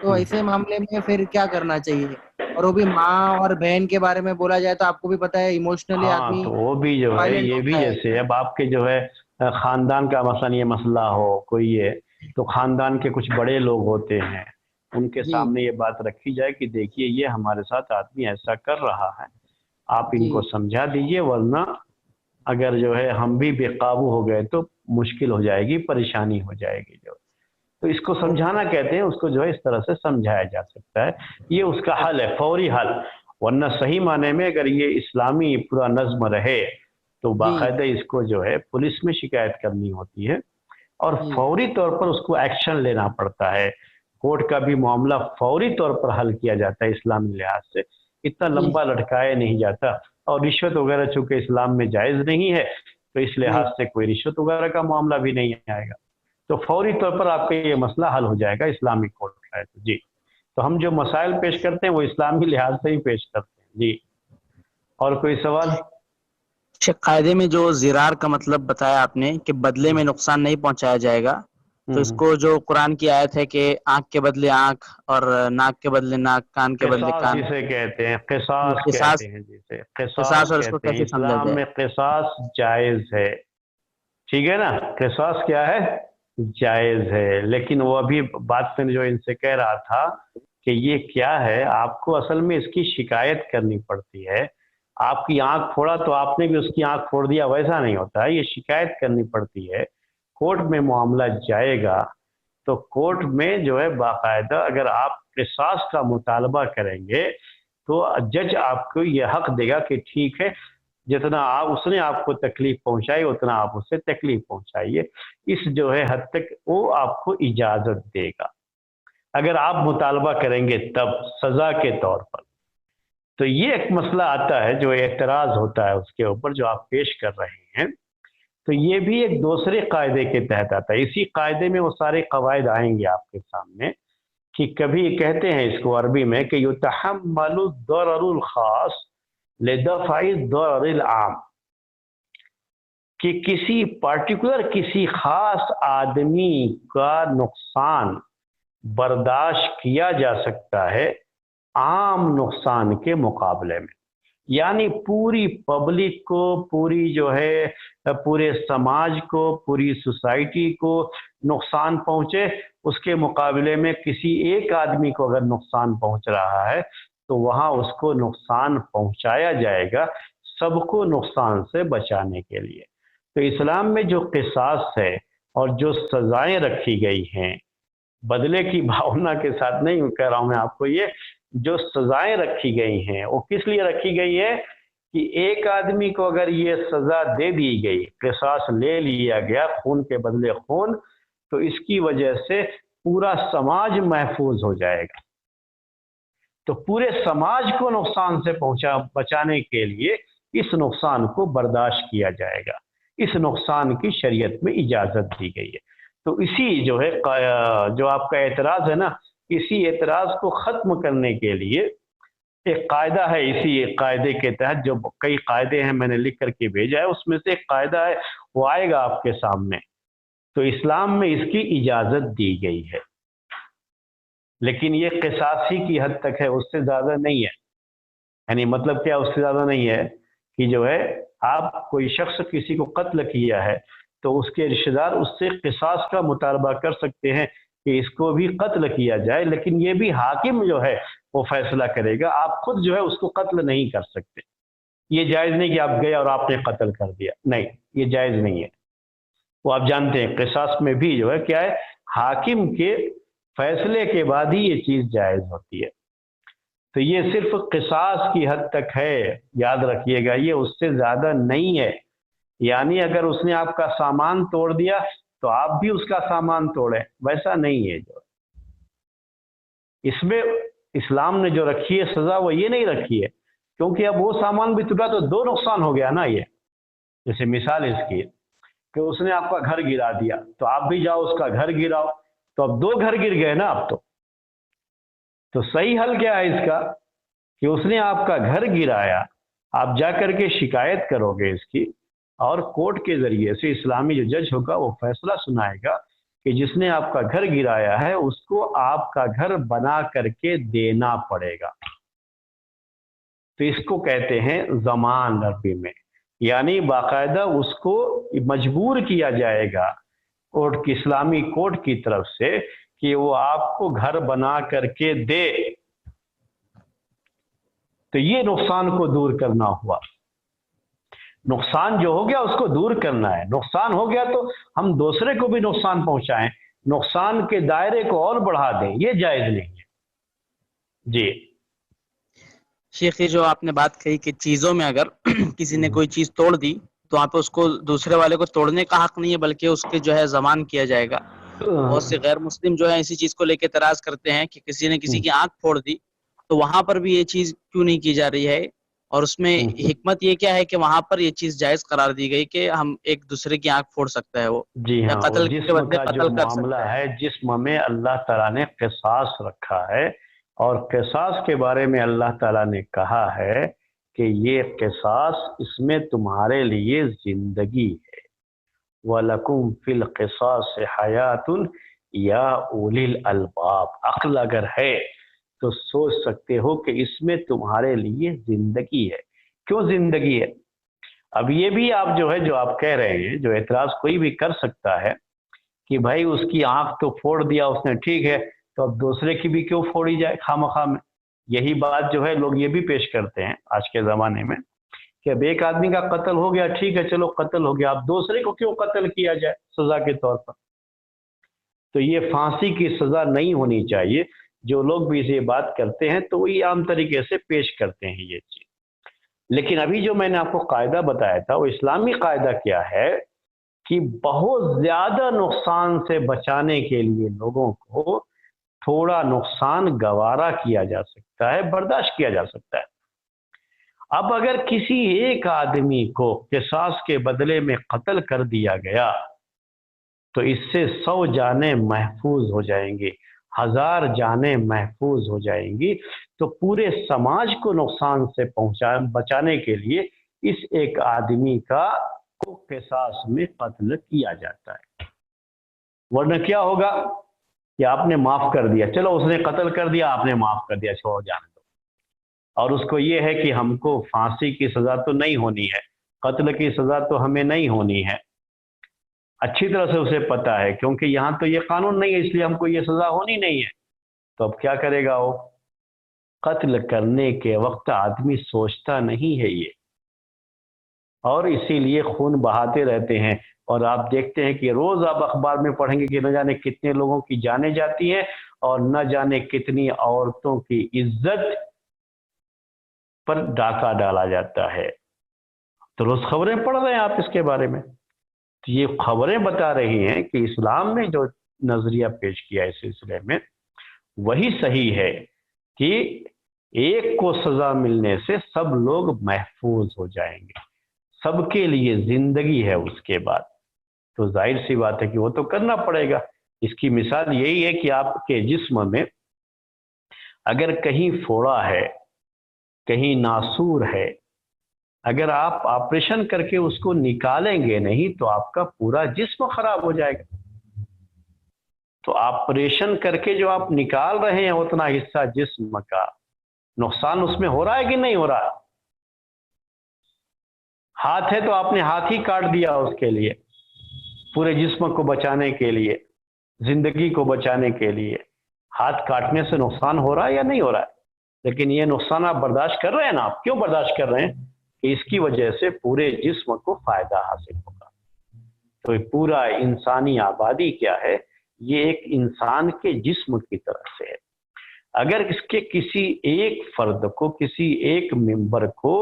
تو ایسے معاملے میں پھر کیا کرنا چاہیے؟ اور وہ بھی ماں اور بہن کے بارے میں بولا جائے تو آپ کو بھی پتہ ہے ایموشنلی ہاں آدمی تو وہ بھی جو ہے وائلنٹ یہ بھی ہوتا ہے. جیسے اب آپ کے جو ہے خاندان کا مثلا یہ مسئلہ ہو کوئی ہے تو خاندان کے کچھ بڑے لوگ ہوتے ہیں ان کے جی سامنے یہ بات رکھی جائے کہ دیکھیے یہ ہمارے ساتھ آدمی ایسا کر رہا ہے، آپ ان جی کو سمجھا دیجئے، ورنہ اگر جو ہے ہم بھی بے قابو ہو گئے تو مشکل ہو جائے گی، پریشانی ہو جائے گی. جو تو اس کو سمجھانا کہتے ہیں، اس کو جو ہے اس طرح سے سمجھایا جا سکتا ہے، یہ اس کا حل ہے، فوری حل. ورنہ صحیح معنی میں اگر یہ اسلامی پورا نظم رہے تو جی باقاعدہ اس کو جو ہے پولیس میں شکایت کرنی ہوتی ہے اور جی فوری طور پر اس کو ایکشن لینا پڑتا ہے. کورٹ کا بھی معاملہ فوری طور پر حل کیا جاتا ہے اسلامی لحاظ سے، اتنا جی لمبا لٹکایا نہیں جاتا. اور رشوت وغیرہ چونکہ اسلام میں جائز نہیں ہے تو اس جی لحاظ سے کوئی رشوت وغیرہ کا معاملہ بھی نہیں آئے گا، تو فوری طور پر آپ کا یہ مسئلہ حل ہو جائے گا اسلامی کورٹ کا ہے. جی تو ہم جو مسائل پیش کرتے ہیں وہ اسلامی لحاظ سے ہی پیش کرتے ہیں. جی اور کوئی سوال؟ قاعدے میں جو زرار کا مطلب بتایا آپ نے کہ بدلے میں نقصان نہیں پہنچایا جائے گا، تو اس کو جو قرآن کی آیت ہے کہ آنکھ کے بدلے آنکھ اور ناک کے بدلے ناک، کان کے بدلے قصاص کان، جسے کہتے ہیں، قصاص قصاص کہتے ہیں، جسے قصاص قصاص، اور اس کو کہتے ہیں. کیسے سمجھا اسلام جائے؟ میں قصاص جائز ہے، ٹھیک ہے نا، قصاص کیا ہے؟ جائز ہے. لیکن وہ ابھی بات میں جو ان سے کہہ رہا تھا کہ یہ کیا ہے، آپ کو اصل میں اس کی شکایت کرنی پڑتی ہے. آپ کی آنکھ پھوڑا تو آپ نے بھی اس کی آنکھ پھوڑ دیا، ویسا نہیں ہوتا ہے، یہ شکایت کرنی پڑتی ہے. کورٹ میں معاملہ جائے گا تو کورٹ میں جو ہے باقاعدہ اگر آپ قصاص کا مطالبہ کریں گے تو جج آپ کو یہ حق دے گا کہ ٹھیک ہے، جتنا اس نے آپ کو تکلیف پہنچائی اتنا آپ اسے تکلیف پہنچائیے. اس جو ہے حد تک وہ آپ کو اجازت دے گا اگر آپ مطالبہ کریں گے تب سزا کے طور پر. تو یہ ایک مسئلہ آتا ہے جو اعتراض ہوتا ہے اس کے اوپر جو آپ پیش کر رہے ہیں، تو یہ بھی ایک دوسرے قاعدے کے تحت آتا ہے. اسی قاعدے میں وہ سارے قواعد آئیں گے آپ کے سامنے کہ کبھی کہتے ہیں اس کو عربی میں کہ یتحمل الضرر الخاص لدفع الضرر العام، کہ کسی پارٹیکولر کسی خاص آدمی کا نقصان برداشت کیا جا سکتا ہے عام نقصان کے مقابلے میں. یعنی پوری پبلک کو، پوری جو ہے پورے سماج کو، پوری سوسائٹی کو نقصان پہنچے، اس کے مقابلے میں کسی ایک آدمی کو اگر نقصان پہنچ رہا ہے تو وہاں اس کو نقصان پہنچایا جائے گا سب کو نقصان سے بچانے کے لیے. تو اسلام میں جو قصاص ہے اور جو سزائیں رکھی گئی ہیں، بدلے کی بھاونا کے ساتھ نہیں کہہ رہا ہوں میں آپ کو، یہ جو سزائیں رکھی گئی ہیں وہ کس لیے رکھی گئی ہے کہ ایک آدمی کو اگر یہ سزا دے دی گئی، قصاص لے لیا گیا، خون کے بدلے خون، تو اس کی وجہ سے پورا سماج محفوظ ہو جائے گا. تو پورے سماج کو نقصان سے بچانے کے لیے اس نقصان کو برداشت کیا جائے گا، اس نقصان کی شریعت میں اجازت دی گئی ہے. تو اسی جو ہے جو آپ کا اعتراض ہے نا، اسی اعتراض کو ختم کرنے کے لیے ایک قاعدہ ہے. اسی قاعدے کے تحت جو کئی قاعدے ہیں میں نے لکھ کر کے بھیجا ہے، اس میں سے ایک قاعدہ ہے وہ آئے گا آپ کے سامنے. تو اسلام میں اس کی اجازت دی گئی ہے، لیکن یہ قصاص ہی کی حد تک ہے، اس سے زیادہ نہیں ہے. یعنی مطلب کیا اس سے زیادہ نہیں ہے کہ جو ہے آپ کوئی شخص کسی کو قتل کیا ہے تو اس کے رشتہ دار اس سے قصاص کا مطالبہ کر سکتے ہیں کہ اس کو بھی قتل کیا جائے، لیکن یہ بھی حاکم جو ہے وہ فیصلہ کرے گا، آپ خود جو ہے اس کو قتل نہیں کر سکتے. یہ جائز نہیں کہ آپ گئے اور آپ نے قتل کر دیا، نہیں، یہ جائز نہیں ہے. وہ آپ جانتے ہیں قصاص میں بھی جو ہے کیا ہے، حاکم کے فیصلے کے بعد ہی یہ چیز جائز ہوتی ہے. تو یہ صرف قصاص کی حد تک ہے، یاد رکھیے گا، یہ اس سے زیادہ نہیں ہے. یعنی اگر اس نے آپ کا سامان توڑ دیا تو آپ بھی اس کا سامان توڑیں، ویسا نہیں ہے. جو اس میں اسلام نے جو رکھی ہے سزا وہ یہ نہیں رکھی ہے، کیونکہ اب وہ سامان بھی ٹوٹا تو دو نقصان ہو گیا نا. یہ جیسے مثال اس کی کہ اس نے آپ کا گھر گرا دیا تو آپ بھی جاؤ اس کا گھر گراؤ، تو اب دو گھر گر گئے نا. اب تو صحیح حل کیا ہے اس کا کہ اس نے آپ کا گھر گرایا، آپ جا کر کے شکایت کرو گے اس کی، اور کورٹ کے ذریعے سے اسلامی جو جج ہوگا وہ فیصلہ سنائے گا کہ جس نے آپ کا گھر گرایا ہے اس کو آپ کا گھر بنا کر کے دینا پڑے گا. تو اس کو کہتے ہیں ضمان عربی میں، یعنی باقاعدہ اس کو مجبور کیا جائے گا کورٹ کی، اسلامی کورٹ کی طرف سے، کہ وہ آپ کو گھر بنا کر کے دے. تو یہ نقصان کو دور کرنا ہوا. نقصان جو ہو گیا اس کو دور کرنا ہے. نقصان ہو گیا تو ہم دوسرے کو بھی نقصان پہنچائیں، نقصان کے دائرے کو اور بڑھا دیں، یہ جائز نہیں ہے. جی شیخ، یہ جو آپ نے بات کہی کہ چیزوں میں اگر کسی نے کوئی چیز توڑ دی تو وہاں پہ اس کو دوسرے والے کو توڑنے کا حق نہیں ہے، بلکہ اس کے جو ہے ضمان کیا جائے گا. بہت سے غیر مسلم جو ہے اسی چیز کو لے کے اعتراض کرتے ہیں کہ کسی نے کسی کی آنکھ پھوڑ دی تو وہاں پر بھی یہ چیز کیوں نہیں کی جا رہی ہے، اور اس میں حکمت یہ کیا ہے کہ وہاں پر یہ چیز جائز قرار دی گئی کہ ہم ایک دوسرے کی آنکھ پھوڑ سکتا ہے وہ، جی یا ہاں، قتل کے جسم بدلے کا جو قتل کر معاملہ سکتا ہے. ہے، جسم میں اللہ تعالیٰ نے قصاص رکھا ہے، اور قصاص کے بارے میں اللہ تعالیٰ نے کہا ہے کہ یہ قصاص، اس میں تمہارے لیے زندگی ہے. وَلَكُمْ فِي الْقِصَاصِ حَيَاتٌ یا اولی الالباب. عقل اگر ہے تو سوچ سکتے ہو کہ اس میں تمہارے لیے زندگی ہے. کیوں زندگی ہے؟ اب یہ بھی آپ جو ہے، جو آپ کہہ رہے ہیں، جو اعتراض کوئی بھی کر سکتا ہے کہ بھائی اس کی آنکھ تو پھوڑ دیا اس نے، ٹھیک ہے، تو اب دوسرے کی بھی کیوں پھوڑی جائے خواہ میں. یہی بات جو ہے لوگ یہ بھی پیش کرتے ہیں آج کے زمانے میں کہ اب ایک آدمی کا قتل ہو گیا، ٹھیک ہے چلو قتل ہو گیا، اب دوسرے کو کیوں قتل کیا جائے سزا کے طور پر. تو یہ پھانسی کی سزا نہیں ہونی چاہیے. جو لوگ بھی یہ بات کرتے ہیں تو وہی عام طریقے سے پیش کرتے ہیں یہ چیز. لیکن ابھی جو میں نے آپ کو قاعدہ بتایا تھا، وہ اسلامی قاعدہ کیا ہے کہ بہت زیادہ نقصان سے بچانے کے لیے لوگوں کو تھوڑا نقصان گوارا کیا جا سکتا ہے، برداشت کیا جا سکتا ہے. اب اگر کسی ایک آدمی کو قصاص کے بدلے میں قتل کر دیا گیا تو اس سے 100 جانیں محفوظ ہو جائیں گی، 1000 جانیں محفوظ ہو جائیں گی. تو پورے سماج کو نقصان سے بچانے کے لیے اس ایک آدمی کا کو قصاص میں قتل کیا جاتا ہے. ورنہ کیا ہوگا کہ آپ نے معاف کر دیا، چلو اس نے قتل کر دیا، آپ نے معاف کر دیا، چھوڑ جانے دو، اور اس کو یہ ہے کہ ہم کو پھانسی کی سزا تو نہیں ہونی ہے، قتل کی سزا تو ہمیں نہیں ہونی ہے. اچھی طرح سے اسے پتا ہے کیونکہ یہاں تو یہ قانون نہیں ہے، اس لیے ہم کو یہ سزا ہونی نہیں ہے. تو اب کیا کرے گا وہ؟ قتل کرنے کے وقت آدمی سوچتا نہیں ہے یہ، اور اسی لیے خون بہاتے رہتے ہیں. اور آپ دیکھتے ہیں کہ روز آپ اخبار میں پڑھیں گے کہ نہ جانے کتنے لوگوں کی جانیں جاتی ہیں، اور نہ جانے کتنی عورتوں کی عزت پر ڈاکہ ڈالا جاتا ہے. تو روز خبریں پڑھ رہے ہیں آپ اس کے بارے میں. تو یہ خبریں بتا رہی ہیں کہ اسلام نے جو نظریہ پیش کیا اس سلسلے میں وہی صحیح ہے کہ ایک کو سزا ملنے سے سب لوگ محفوظ ہو جائیں گے، سب کے لیے زندگی ہے اس کے بعد. تو ظاہر سی بات ہے کہ وہ تو کرنا پڑے گا. اس کی مثال یہی ہے کہ آپ کے جسم میں اگر کہیں پھوڑا ہے، کہیں ناسور ہے، اگر آپ آپریشن کر کے اس کو نکالیں گے نہیں تو آپ کا پورا جسم خراب ہو جائے گا. تو آپریشن کر کے جو آپ نکال رہے ہیں اتنا حصہ جسم کا نقصان اس میں ہو رہا ہے کہ نہیں ہو رہا؟ ہاتھ ہے تو آپ نے ہاتھ ہی کاٹ دیا اس کے لیے، پورے جسم کو بچانے کے لیے، زندگی کو بچانے کے لیے. ہاتھ کاٹنے سے نقصان ہو رہا ہے یا نہیں ہو رہا ہے؟ لیکن یہ نقصان آپ برداشت کر رہے ہیں نا. آپ کیوں برداشت کر رہے ہیں؟ کہ اس کی وجہ سے پورے جسم کو فائدہ حاصل ہوگا. تو پورا انسانی آبادی کیا ہے؟ یہ ایک انسان کے جسم کی طرف سے ہے. اگر اس کے کسی ایک فرد کو، کسی ایک ممبر کو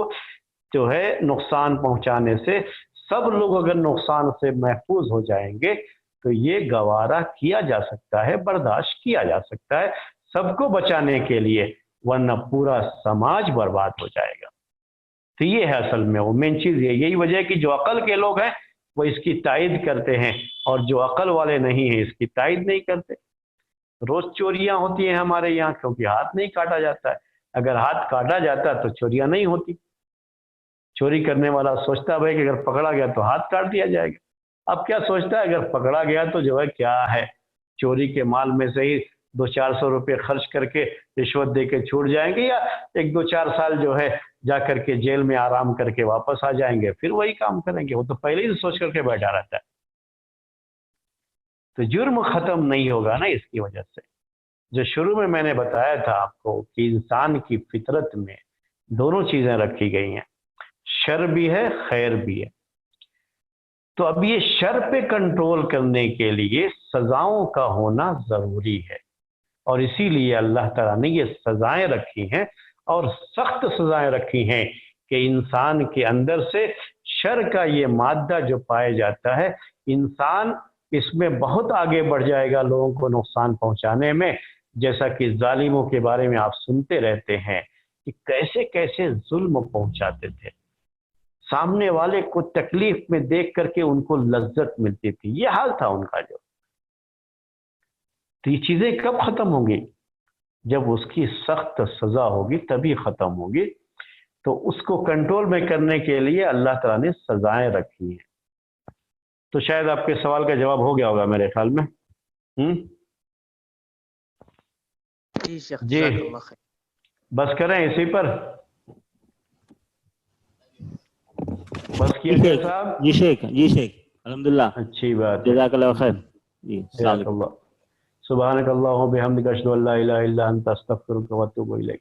جو ہے نقصان پہنچانے سے سب لوگ اگر نقصان سے محفوظ ہو جائیں گے تو یہ گوارا کیا جا سکتا ہے، برداشت کیا جا سکتا ہے سب کو بچانے کے لیے، ورنہ پورا سماج برباد ہو جائے گا. تو یہ ہے اصل میں وہ مین چیز. یہی وجہ ہے کہ جو عقل کے لوگ ہیں وہ اس کی تائید کرتے ہیں، اور جو عقل والے نہیں ہیں اس کی تائید نہیں کرتے. روز چوریاں ہوتی ہیں ہمارے یہاں کیونکہ ہاتھ نہیں کاٹا جاتا ہے. اگر ہاتھ کاٹا جاتا تو چوریاں نہیں ہوتی. چوری کرنے والا سوچتا بھائی کہ اگر پکڑا گیا تو ہاتھ کاٹ دیا جائے گا. اب کیا سوچتا ہے اگر پکڑا گیا تو جو ہے کیا ہے، چوری کے مال میں سے ہی 200-400 روپے خرچ کر کے رشوت دے کے چھوٹ جائیں گے، یا 1-2-4 سال جو ہے جا کر کے جیل میں آرام کر کے واپس آ جائیں گے، پھر وہی کام کریں گے. وہ تو پہلے ہی سوچ کر کے بیٹھا رہتا ہے. تو جرم ختم نہیں ہوگا نا اس کی وجہ سے. جو شروع میں نے بتایا تھا آپ کو کہ انسان کی فطرت میں دونوں چیزیں رکھی گئی ہیں، شر بھی ہے خیر بھی ہے. تو اب یہ شر پہ کنٹرول کرنے کے لیے سزاؤں کا ہونا ضروری ہے، اور اسی لیے اللہ تعالیٰ نے یہ سزائیں رکھی ہیں، اور سخت سزائیں رکھی ہیں کہ انسان کے اندر سے شر کا یہ مادہ جو پایا جاتا ہے، انسان اس میں بہت آگے بڑھ جائے گا لوگوں کو نقصان پہنچانے میں. جیسا کہ ظالموں کے بارے میں آپ سنتے رہتے ہیں کہ کیسے کیسے ظلم پہنچاتے تھے، سامنے والے کو تکلیف میں دیکھ کر کے ان کو لذت ملتی تھی. یہ حال تھا ان کا. جو تو یہ چیزیں کب ختم ہوں گی؟ جب اس کی سخت سزا ہوگی تبھی ختم ہوگی. تو اس کو کنٹرول میں کرنے کے لیے اللہ تعالیٰ نے سزائیں رکھی ہیں. تو شاید آپ کے سوال کا جواب ہو گیا ہوگا میرے خیال میں. جی بس کریں اسی پر، بس کیا صاحب. جی شیخ الحمدللہ، اچھی بات، جزاک اللہ خیر. جی جزاک اللہ. سبحانک اللہم و بحمدک، اشہد ان لا الہ الا انت، استغفرک و اتوب الیک.